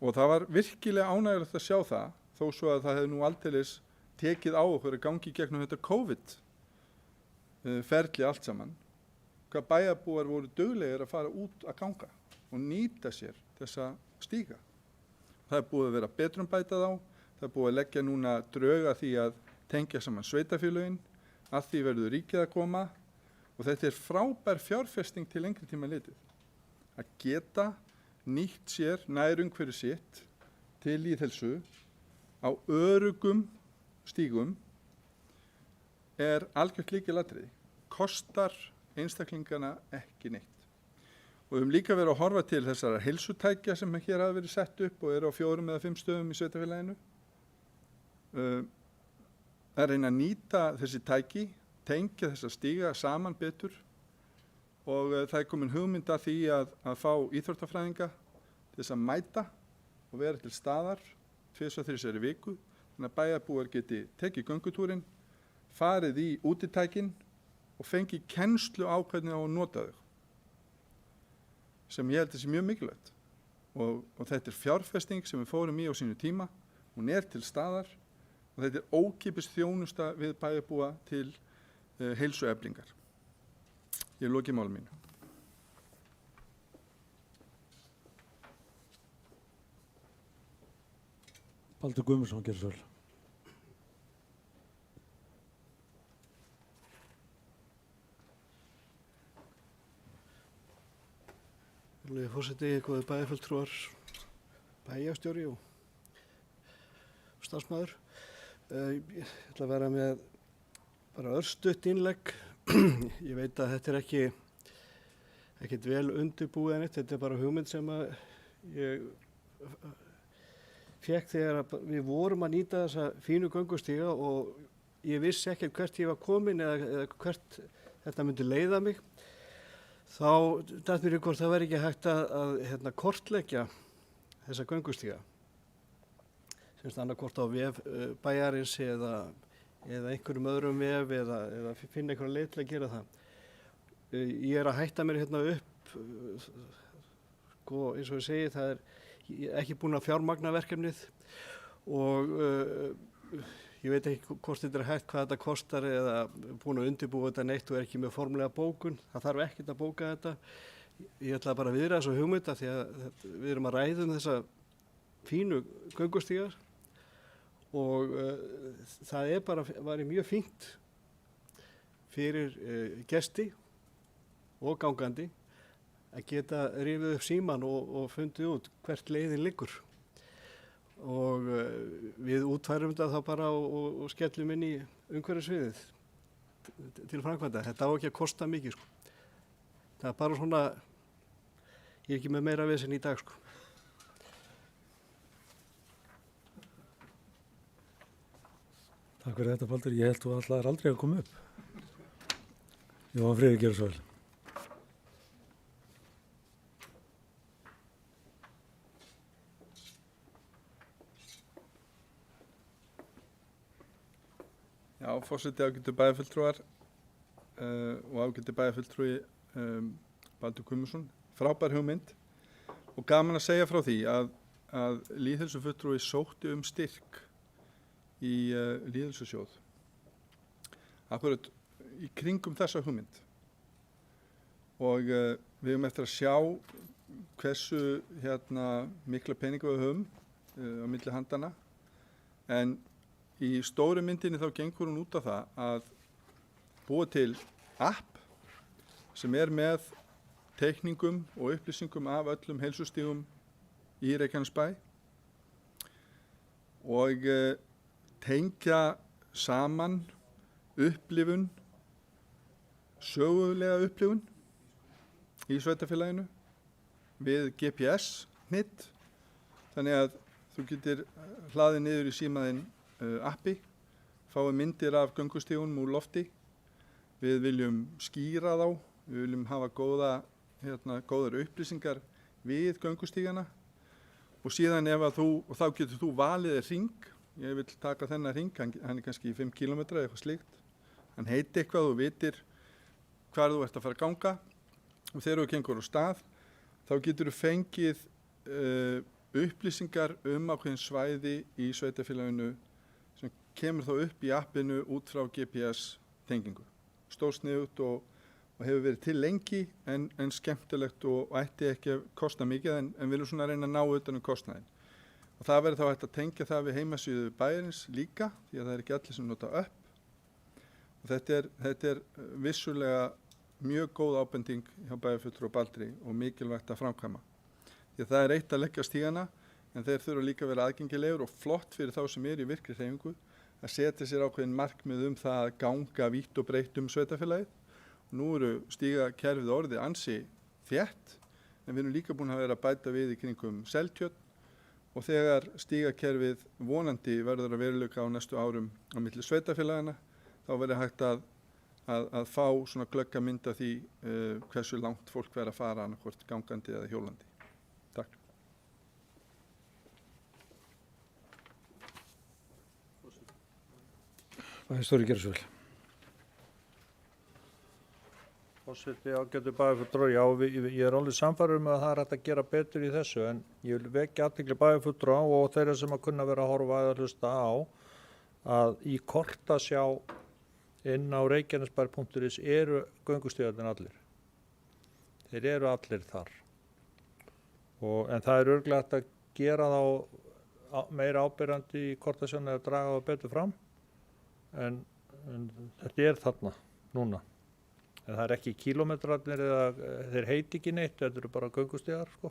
Og það var virkilega ánægjulegt að sjá það, þó svo að það hefði nú aldeilis tekið á okkur að gangi gegnum þetta COVID-ferli allt saman. Hvað bæjarbúar voru duglegir að fara út að ganga og nýta sér þessa stíga. Það búið að vera betrumbæta þá, það búið að leggja núna drauga því að tengja saman sveitafélögin, að því verður ríkið að koma og þetta frábær fjárfesting til lengri tíma litið. Að geta nýtt sér nærumhverfi sitt til lýðheilsu á öruggum stígum algjört lykilatriði. Kostar einstaklingana ekki neitt. Og við höfum líka verið að horfa til þessara heilsutækja sem hér hafa verið sett upp og á 4 eða 5 stöðum í sveitafélaginu. Að reyna að nýta þessi tæki, tengja þessa stíga saman betur og það komin hugmynd að því að fá íþróttafræðinga til þess að mæta og vera til staðar 2-3 viku, þannig að bæjarbúar geti tekið göngutúrin, farið í útitækin og fengið kennslu á hvernig á að nota þau, sem ég held að sé mjög mikilvægt. Og þetta fjárfesting sem við fórum í á sínu tíma, hún til staðar og þetta ókeypis þjónusta við bæjarbúa til heilsueflingar. Ég loki máli mínu. Baldur Guðmundsson, gerðu svo vel. Virðulegi forseti, góðir bæjarfulltrúar, bæjarstjóri og starfsmaður. Ég ætla að vera með bara örstutt innlegg. Ég veit að þetta ekkert vel undirbúið en þetta bara hugmynd sem að ég fékk þegar við vorum að nýta þessa fínu göngustíga og ég vissi ekkert hvert ég var komin eða hvert þetta myndi leiða mig. Þá datt mér í hvort það væri ekki hægt að kortleggja þessa göngustíga. Semst annarkvort á vef bæjarins eða einhverjum öðrum vef eða finna einhverja leið til að gera það. Ég er að hætta mér hérna upp, eins og ég segi, það er ekki búin að fjármagna verkefnið og ég veit ekki hvort þetta er hægt, hvað þetta kostar eða búin að undirbúa þetta neitt og er ekki með formlega bókun. Það þarf ekkert að bóka þetta. Ég ætla bara að viðra þessu hugmynda því að við erum að ræða þessa fínu göngustígar og það var mjög fínt fyrir gesti og gangandi að geta rifið upp síman og fundið út hvert leiðin liggur. Og við útfærum þetta þá bara og skellum inn í umhverfissviðið til framkvæmda. Þetta á ekki að kosta mikið, sko. Það er bara svona, ég er ekki með meira vesen í dag, sko. Takk fyrir þetta, Baldur. Ég held þú ætlaðir aldrei að koma upp. Jóhann Friðrik, gjörðu svo vel. Já, forseti ágætu bæjarfulltrúar og ágætu bæjarfulltrúi Baldur Guðmundsson. Frábær hugmynd og gaman að segja frá því að lýðheilsufulltrúi sótti styrk í lýðheilsusjóð. Akkurat í kringum þessa hugmynd. Og við höfum eftir að sjá hversu mikla peninga við höfum á milli handana. En í stóru myndinni þá gengur hún út á það að búa til app sem er með teikningum og upplýsingum af öllum heilsustigum í Reykjanesbæ og tengja saman upplifun, sögulega upplifun í sveitarfélaginu við GPS-hnitt, þannig að þú getur hlaðið niður í símaðinn appi, fáið myndir af göngustígunum úr lofti. Við viljum skýra þá, við viljum hafa góðar upplýsingar við göngustígana og síðan og þá getur þú valið hring. Ég vil taka þennan hring, hann er kannski 5 km eða eitthvað slíkt. Hann heiti eitthvað og vitir hvar þú ert að fara að ganga og þegar þú gengur á stað þá getur þú fengið upplýsingar ákveðin svæði í sveitarfélaginu sem kemur þá upp í appinu út frá GPS-tengingu. Stórsniðugt og hefur verið til lengi en skemmtilegt og ætti ekki að kosta mikið en við viljum svona reyna að ná utan kostnaðinn. Og það verður þá hægt að tengja það við heimasíðu bæjarins líka því að það er ekki allir sem nota upp. Og þetta er vissulega mjög góð ábending hjá bæjarfulltrúa og Baldri og mikilvægt að framkvæma. Því að það er eitt að leggja stígana en þeir þurfa líka að vera aðgengilegur og flott fyrir þá sem er í virkri hreyfingu að setja sér ákveðin markmið það að ganga vítt og breitt sveitarfélagið. Og nú eru stígakerfið orðið ansi þétt en við erum líka búin að vera að bæta við í kringum Seltjörn og þegar stígakerfið vonandi verður að veruleika á næstu árum á milli sveitarfélagana þá verður hægt að fá svona glögga mynd af því hversu langt fólk verður að fara annarkvort gangandi eða hjólandi. Takk. Bæjarstjóri, gjörðu svo vel. Forseti ágætu bæjarfulltrúar, já, ég er alveg sannfærður að það er hægt að gera betur í þessu en ég vil vekja athygli bæjarfulltrúa og þeirra sem að kunna vera að horfa eða hlusta á að í kortasjá inn á reykjanesbær.is eru göngustígarnir allir. Þeir eru allir þar. En það er örugglega hægt að gera þá meira ábyrjandi í kortasjónu eða draga það betur fram en þetta er þarna núna. En það er ekki kílómetrarnir eða þeir heiti ekki neitt, þetta eru bara göngustígar sko.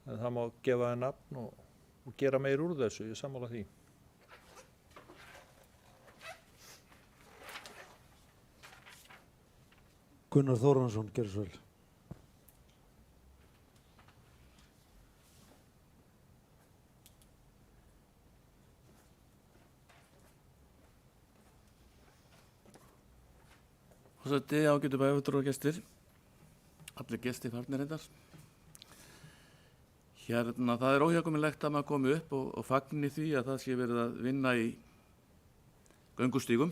En það má gefa þeim nafn og gera meir úr þessu, ég sammála því. Gunnar Þórhansson, gerðu svo vel. Forseti, ágætu bæjarfulltrúar og gestir, allir gestir farnir reyndar. Hérna, það er óhjákvæmilegt að maður komi upp og fagni því að það sé verið að vinna í göngustígum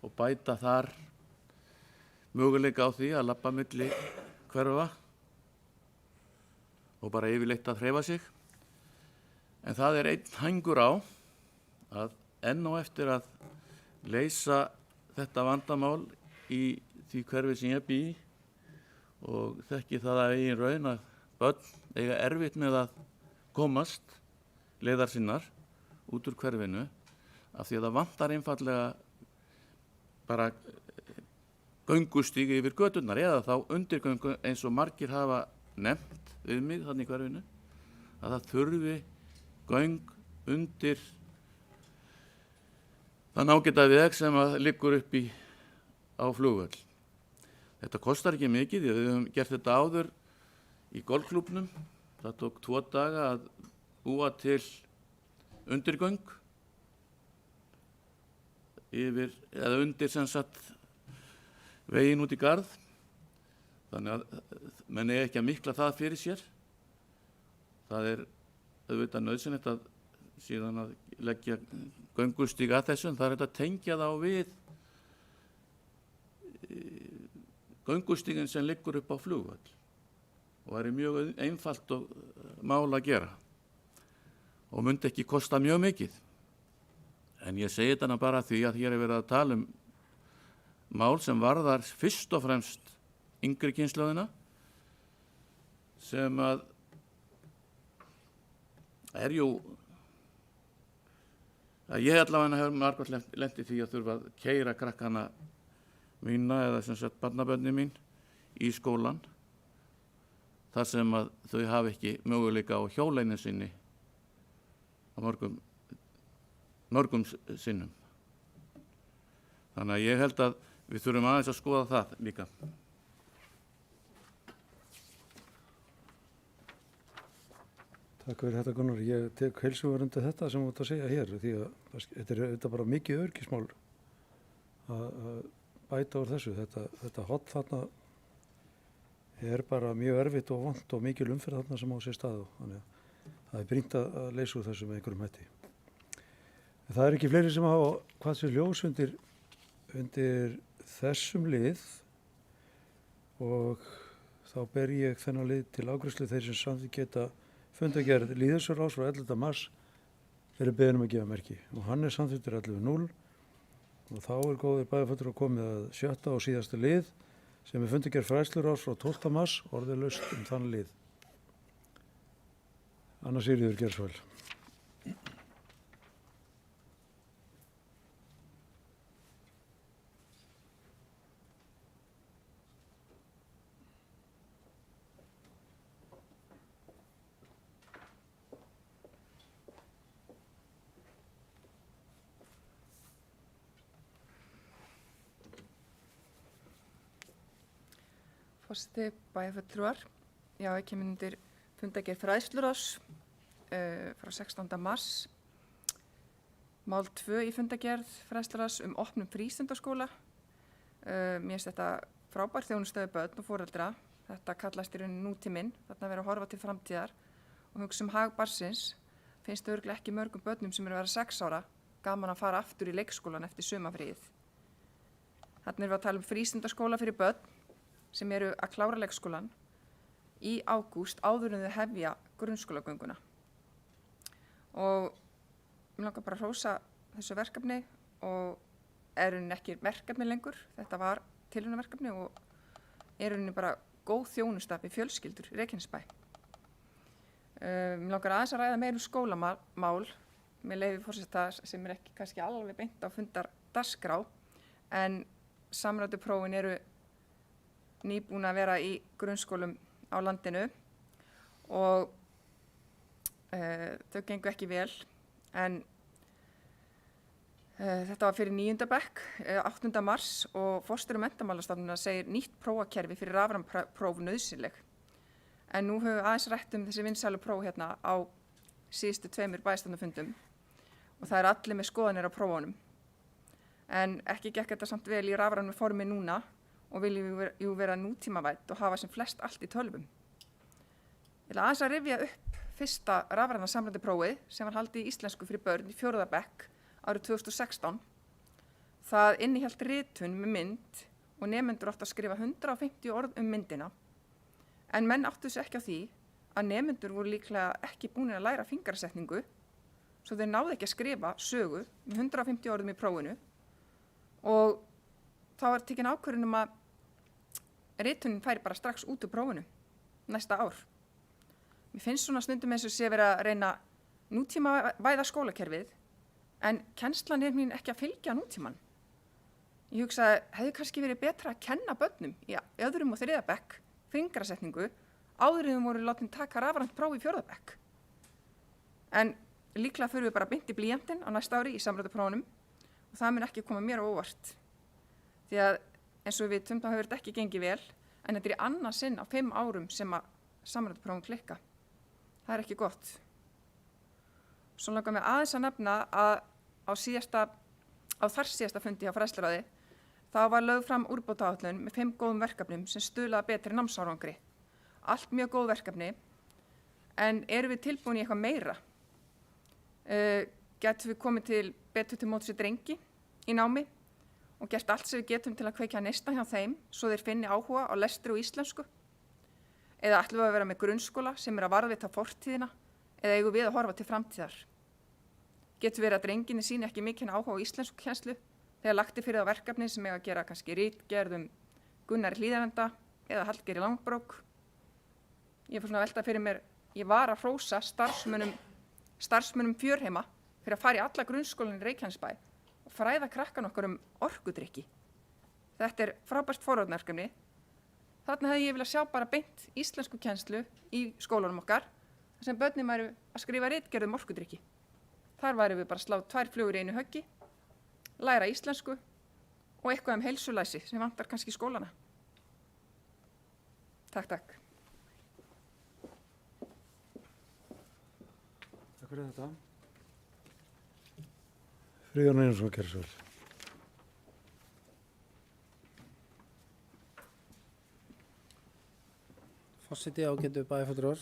og bæta þar möguleika á því að labba milli hverfa og bara yfirleitt að hreyfa sig. En það er einn hængur á að enn og eftir að leysa þetta vandamál í því hverfi sem ég bý og þekki það að eigin raun að börn eiga erfitt með að komast leiðar sinnar út úr hverfinu af því að það vantar einfallega bara göngustíg yfir göturnar eða þá undirgöngu eins og margir hafa nefnt við mig þannig í hverfinu að það þurfi göng undir þann ágæta veg sem að liggur upp á flugvöll. Þetta kostar ekki mikið, við höfum gert þetta áður í golfklúbnum. Það tók 2 daga að búa til undirgöng yfir, eða undir sem sagt veginn út í garð. Þannig að menn eigi ekki að mikla það fyrir sér. Það er auðvitað nauðsynlegt að síðan að leggja göngustíg að þessu, en það er að tengja þá við göngustígin sem liggur upp á flugvöll og það er mjög einfalt og mál að gera og myndi ekki kosta mjög mikið. En ég segi þetta bara því að hér er verið að tala um mál sem varðar fyrst og fremst yngri kynslóðina sem að er jú að ég allavega hefur margótt lent í því að þurfa að keyra krakkana mína eða sem sagt barnabörni mín í skólan þar sem að þau hafa ekki möguleika á hjóleinu sinni á mörgum sinnum. Þannig að ég held að við þurfum aðeins að skoða það líka. Takk fyrir þetta Gunnar. Ég tek heilshugar undir þetta sem þú ert að segja hér því að þetta er bara mikið öryggismál að bæta úr þessu. Þetta hot þarna er bara mjög erfitt og vont og mikil umferð þarna sem á sér stað og þannig að það er brýnt að leysa úr þessu með einhverjum hætti. En það er ekki fleiri sem hafa hvað sér ljós undir þessum lið og þá ber ég þennan lið til afgreiðslu. Þeir sem samþykkt geta fundargerð lýðheilsuráðs frá 11. mars eru beðin að gefa merki og hann er samþykktur 11.0 og þá er góðir bæjarfulltrúar að komið að 7. og síðasta lið sem er fundargerð fræðsluráðs frá 12. mars orðalaust þann lið. Anna Sigríður, gerðu svo vel. Forseti, bæjarfulltrúar. Já, ég kem undir fundargerð fræðsluráðs frá 16. mars. Mál 2 í fundargerð fræðsluráðs opnun frístundaskóla. Mér finnst þetta frábær þjónusta við börn og foreldra. Þetta kallast í rauninni nútíminn. Þarna verið að horfa til framtíðar og hugsa hag barnsins. Finnst örugglega ekki mörgum börnum sem eru að vera 6 ára gaman að fara aftur í leikskólan eftir sumarfríið. Þarna erum við að tala frístundaskóla fyrir börn sem eru að klára leikskólan í ágúst áður en þau hefja grunnskólagönguna. Og mér langar bara að hrósa þessu verkefni og er rauninni ekki verkefni lengur. Þetta var tilraunaverkefni og er rauninni bara góð þjónusta við fjölskyldur í Reykjanesbæ. Mér langar aðeins að ræða meira skólamál með leyfi forseta sem er ekki kannski alveg beint á fundardagskrá en samræmdu prófin eru nýbúin að vera í grunnskólum á landinu og þau gengu ekki vel en þetta var fyrir 9. bekk, 8. mars og Forstjóri Menntamálastofnunar segir nýtt prófakerfi fyrir rafræn próf nauðsynleg. En nú höfum við aðeins rætt þessi vinsælu próf hérna á síðustu 2 bæjarstjórnarfundum og það allir með skoðanir á prófunum. En ekki gekk þetta samt vel í rafrænu formi núna og viljum við vera nútímavædd og hafa sem flest allt í tölvum. Ég ætla aðeins að rifja upp fyrsta rafræna samræmdu prófið sem var haldið í íslensku fyrir börn í 4. bekk árið 2016. Það innihélt ritun með mynd og nemendur áttu að skrifa 150 orð myndina. En menn áttu sig ekki á því að nemendur voru líklega ekki búnir að læra fingrasetningu, svo þeir náðu ekki að skrifa sögu með 150 orðum í prófinu og þá var tekin ákvörðun að ritunin færi bara strax út úr prófinu næsta ár. Mér finnst svona stundum eins og sé verið að reyna nútímavæða skólakerfið en kennslan mín ekki að fylgja nútíman. Ég hugsaði, hefði kannski verið betra að kenna börnum í 2. og 3. bekk fingrasetningu áður en þau voru látin taka rafrænt próf í 4. bekk. En líklega förum við bara beint í blýantinn á næsta ári í samræmduprófunum og það mun ekki koma mér á óvart. Því að eins og við þá hefur þetta ekki gengið vel en þetta í annað sinn á 5 árum sem að samræmduprófun klikka. Það ekki gott. Svo langar mig aðeins að nefna að á þar síðasta fundi hjá fræðsluráði þá var lögð fram úrbótaáætlun með 5 góðum verkefnum sem stuðlaði betri námsárangri. Allt mjög góð verkefni, en erum við tilbúin í eitthvað meira? Getum við komið betur til móts við drengi í námi og gert allt sem við getum til að kveikja neista hjá þeim svo þeir finni áhuga á lestri og íslensku? Eða ætlum við að vera með grunnskóla sem að varðveita fortíðina eða eigum við að horfa til framtíðar? Getur verið að drenginni síni ekki mikinn áhuga á íslensku kennslu þegar lagt fyrir það verkefni sem eiga að gera kannski ritgerð Gunnar Hlíðarenda eða Hallgeiri Langbrók. Ég fór svona að velta fyrir mér, ég var að hrósa starfsmönnum Fjörheima fyrir að fara í alla grunnskólan í Reykjanesbæ og fræða krakkan okkar orkudrykki. Þetta frábært forvarnaverkefni. Þarna hefði ég viljað sjá bara beint íslensku kennslu í skólanum okkar þar sem börnin væru að skrifa ritgerð orkudrykki. Þar væru við bara að slá 2 flugur í einu höggi, læra íslensku og eitthvað heilsulæsi sem vantar kannski í skólana. Takk. Takk fyrir þetta. Friðjón Einarsson, gerðu svo vel. Forseti ágætu bæjarfulltrúar.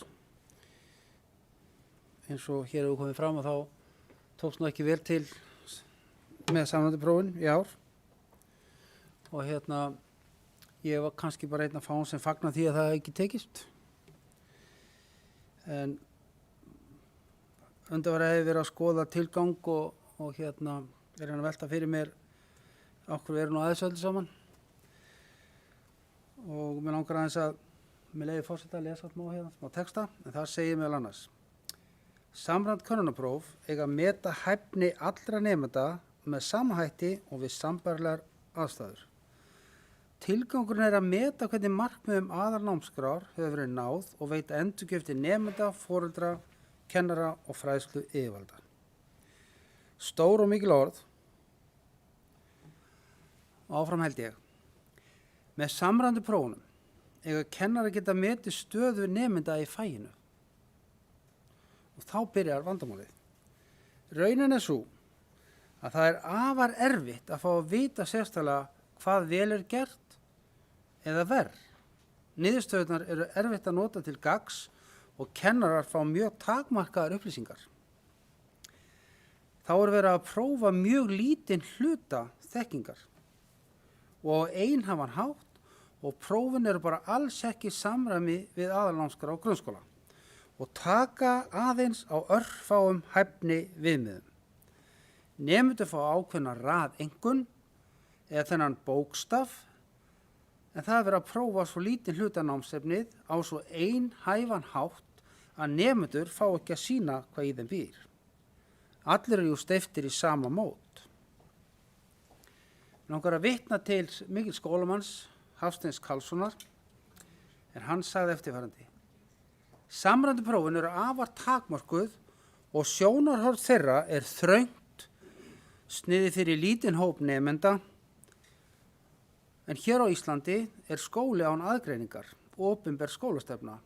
Eins og hér hefur komið fram að þá tókst nú ekki vel til með samræmduprófin í ár og ég var kannski bara einn af fáum sem fagna því að það ekki tekist. En undanfarið hefur verið að skoða tilgang og að velta fyrir mér okkur við erum nú aðeins öllu saman og mér langar aðeins að með leyfi forseta að lesa smá texta en það segir meðal annars: Samræmd könnunarpróf eiga að meta hæfni allra nemenda með sama hætti og við sambærilegar aðstæður. Tilgangurinn að meta hvernig markmiðum aðalnámskrár hefur verið náð og veita endurgjöf til nemenda, foreldra, kennara og fræðslu yfirvalda. Stór og mikil orð. Áfram held ég. Með samræmdu prófunum eiga kennara geta metið stöðu nemenda í faginu. Og þá byrjar vandamálið. Raunin svo að það afar erfitt að fá að vita sérstaklega hvað vel gert eða verð. Niðurstöðurnar eru erfitt að nota til gagns og kennarar fá mjög takmarkaðar upplýsingar. Þá verið að prófa mjög lítinn hluta þekkingar og á einhafan hátt og prófin eru bara alls ekki í samræmi við aðalnámskrá á grunnskóla og taka aðeins á örfáum hæfni viðmiðum. Nemendur fá ákveðna raðeinkunn eða þennan bókstaf en það verið að prófa svo lítinn hluta námsefnið á svo einhæfan hátt að nemendur fá ekki að sýna hvað í þeim býr. Allir eru steyptir í sama mót. Langar að vitna til mikil skólamanns Hafsteins Karlssonar en hann sagði eftirfarandi: Samræmdu prófin eru afar takmörkuð og sjónarhorn þeirra er þröngt, sniðið fyrir lítinn hóp nemenda, en hér á Íslandi er skóli án aðgreiningar, opinber skólastefna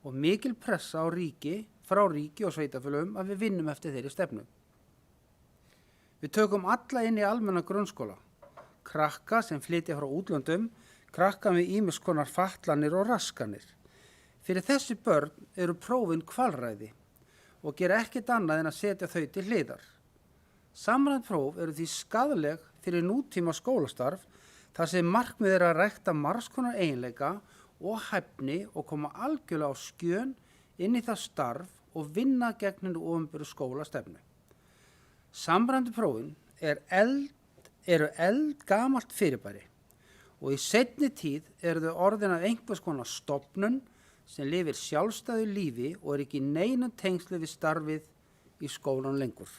og mikil pressa á frá ríki og sveitarfélögum að við vinnum eftir þeirri stefnu. Við tökum alla inn í almenna grunnskóla, krakka sem flytja frá útlöndum, krakka með ýmiss konar fatlanir og raskanir. Fyrir þessi börn eru prófin kvalræði og gera ekkert annað en að setja þau til hliðar. Samræmd próf eru því skaðleg fyrir nútíma skólastarf þar sem markmið er að rækta margs konar eiginleika og hæfni og koma algjörlega á skjön inn í það starf og vinna gegn hinu opinberu skólastefnu. Samræmdu prófin eru eldgamalt fyrirbæri og í seinni tíð eru þau orðin af einhvers konar stofnun sem lifir sjálfstæðu lífi og er ekki í neinum tengsli við starfið í skólan lengur.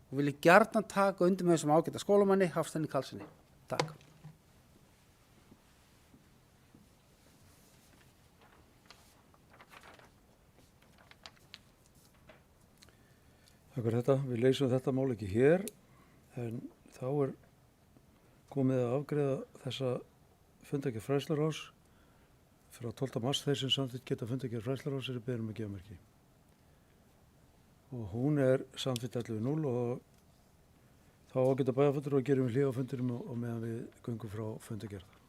Og vil ég gjarnan taka undir með þessum ágæta skólamanni, Hafsteini Karlssoni. Takk. Takk fyrir þetta. Við leysum þetta mál ekki hér, en þá er komið að afgreiða þessa fundargerð fræðsluráðs frá 12. mars. Þeir sem samþykkt geta fundargerð fræðsluráðs eru beðin um að gefa merki. Og hún er samþykkt 11.0 og þá ágæta bæjarfundur og gerum við hlé á fundurum og meðan við göngum frá fundargerð.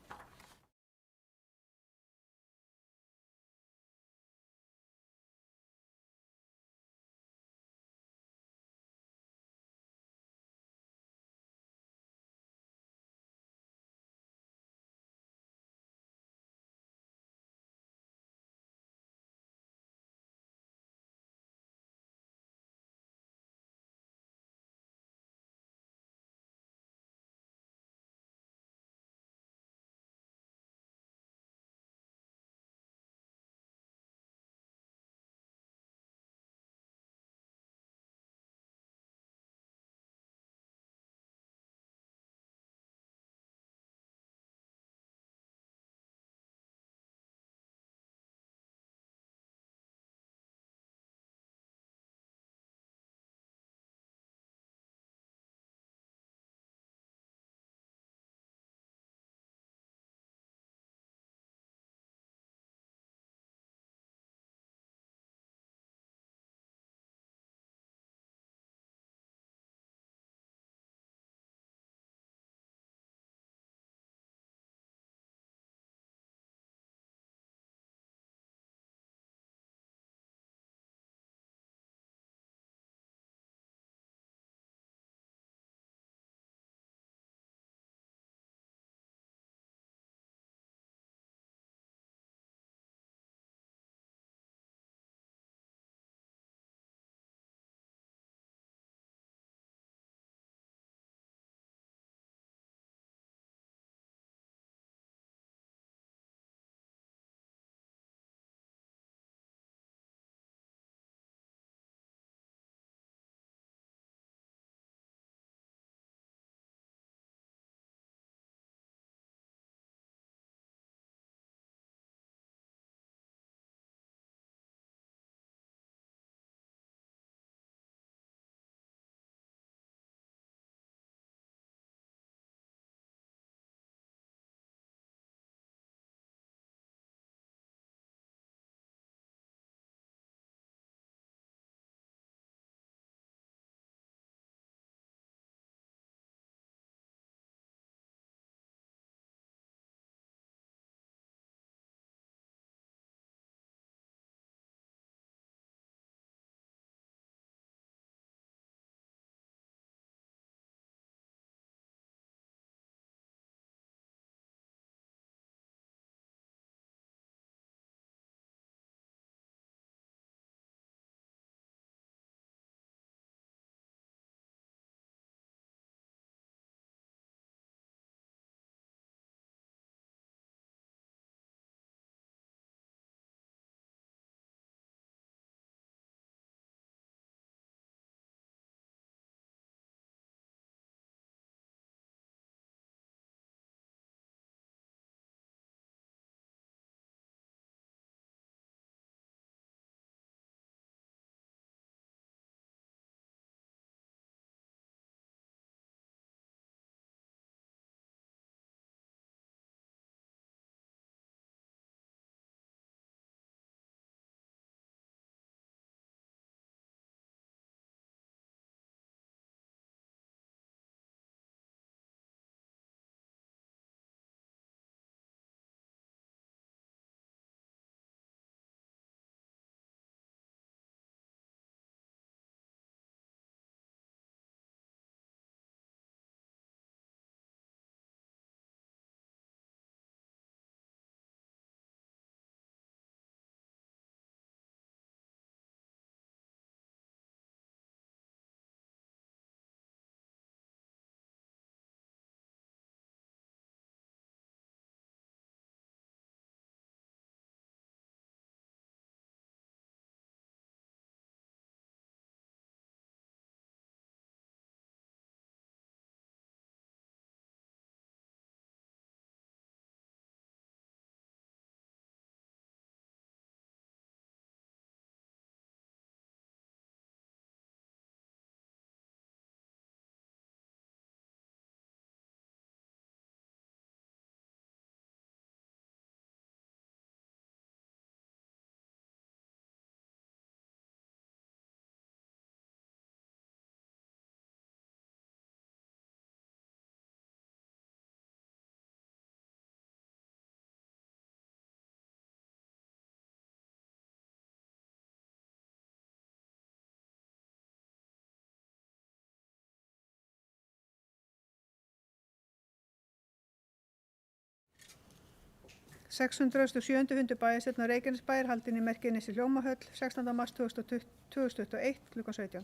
607. fundur bæjarstjórnar Reykjanesbæjar haldinn í Merkinesi Hljómahöll 16. mars 2021 kl. 17.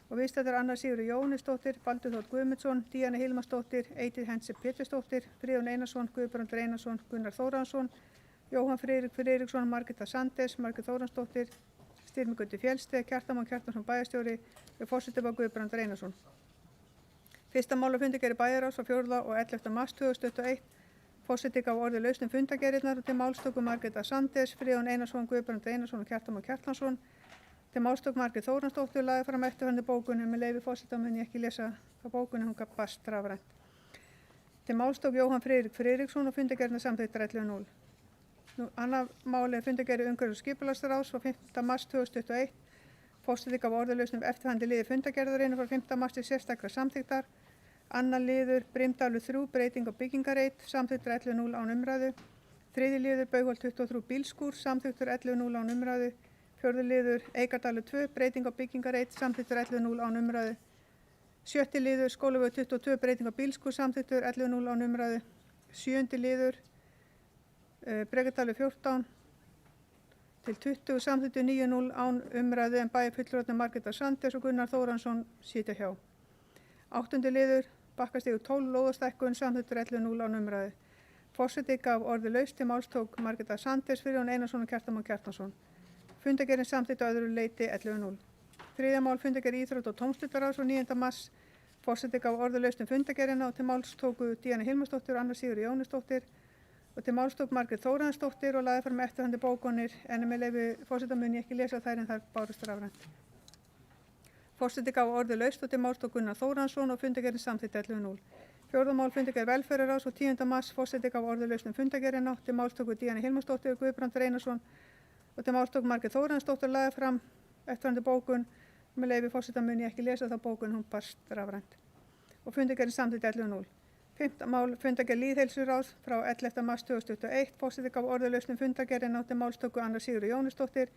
Og viðstættar Anna Sigurður Jóhannesdóttir, Baldur Þór Guðmundsson, Díana Hilmarsdóttir, Eydís Hense Pétursdóttir, Friðjón Einarsson, Guðbrandur Einarsson, Gunnar Þórðarsson, Jóhann Friðrik Friðriksson, Margreta Sandes, Margrét Þórðarsdóttir, Styrmi Gutti Fjellsteð, Kjartan Kjartansson bæjarstjóri og forseti var Guðbrandur Einarsson. Fyrsta málafundi gerði bæjarráðs frá 4. og 11. mars 2021. Forseti gaf orðið lausn fundargerðirnar og til málstöku Margreta Sandes, Friðjón Einarsson, Guðbrandur Einarsson og Kjartan Kjartansson. Til málstöku Margrét Þórðarsdóttir lagði fram eftirfarandi bókun en með leyfi forseta mun ég ekki lesa þá bókun hún gaf bast rafrænt. Til málstöku Jóhann Friðrik Friðriksson og fundargerðirnar samþykktar 11.0. Annað máli er fundargerði umhverfis- og skipulagsráðs frá 5. mars 2021. Forseti gaf orðið lausn eftirfarandi liði fundargerðarinnar frá 5. mars til sérstakra samþykktar. Annar liður Brimdalur 3 breyting á byggingareit samþykktur 11.0 án umræðu. Þriði liður Baugholt 23 bílskúr samþykktur 11.0 án umræðu. Fjórði liður Eikardalur 2 breyting á byggingareit samþykktur 11.0 án umræðu. Sjötti liður Skólavörður 22 breyting á bílskúr samþykktur 11.0 án umræðu. Sjöundi liður Brekadalur 14 til 20 samþykktur 9.0 án umræðu en bæjarfulltrúarnir Margreta Sandes og Gunnar Þórðarsson sitja hjá. Áttundi liður Bakkastígur 12 lóðastækkun samþykktur 11.0 án umræðu. Forseti gaf orðið laust til máls tók Margreta Sandes, Friðjón Einarsson og Kjartan Kjartansson. Fundargerðin samþykkt á öðru leyti 11.0. Þriðja mál fundargerð íþrótta- og tómstundaráðs frá 9. mars. Forseti gaf orðið laust fundargerðina og til máls tóku Díana Hilmarsdóttir og Anna Sigurður Jóhannesdóttir og til máls tók Margrét Þórðarsdóttir og lagði fram eftirfarandi bókanir en með leyfi forseta mun ég ekki lesa þær en þær bárust rafrænt. Forseti gaf orðið laust og til máls tók Gunnar Þórðarsson og fundargerðin samþykkt 11.0. Fjórða mál fundargerð velferðarráðs og 10. mars. Forseti gaf orðið laust fundargerðina og til máls tóku Díana Hilmarsdóttir og Guðbrandur Einarsson og til máls tók Margrét Þórðarsdóttir og lagði fram eftirfarandi bókun með leyfi forseta mun ég ekki lesa þá bókun hún barst rafrænt. Og fundargerðin samþykkt 11.0. 5. mál fundargerð lýðheilsuráðs frá 11. mars 2021. Forseti gaf orðið laust fundargerðina og til máls tóku Anna Sigurður Jóhannesdóttir,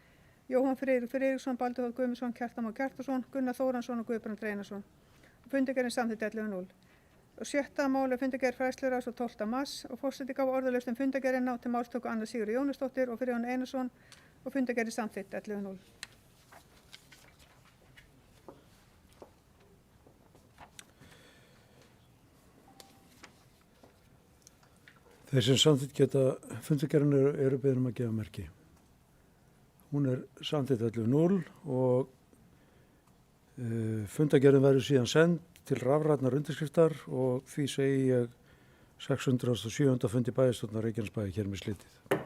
Jóhann Friðrik Friðriksson, Baldur Þór Guðmundsson, Kjartan Kjartansson, Gunnar Þórðarsson og Guðbrandur Einarsson. Fundargerðin samþykkt 11.0. Og 7. mál fundargerð fræðsluráðs frá 12. mars og forseti gaf orðið laust fundargerðina og til máls tóku Anna Sigurður Jóhannesdóttir og Friðjón Einarsson og fundargerðin samþykkt 11.0. Þeir sem samþykkt geta fundargerðin eru beðin að gefa merki. Hún er samþykkt 11.0 og fundargerðin verður síðan send til rafrænnar undirskriftar og því segi ég 607. fundi bæjarstjórnar Reykjanesbæjar hér með slitið.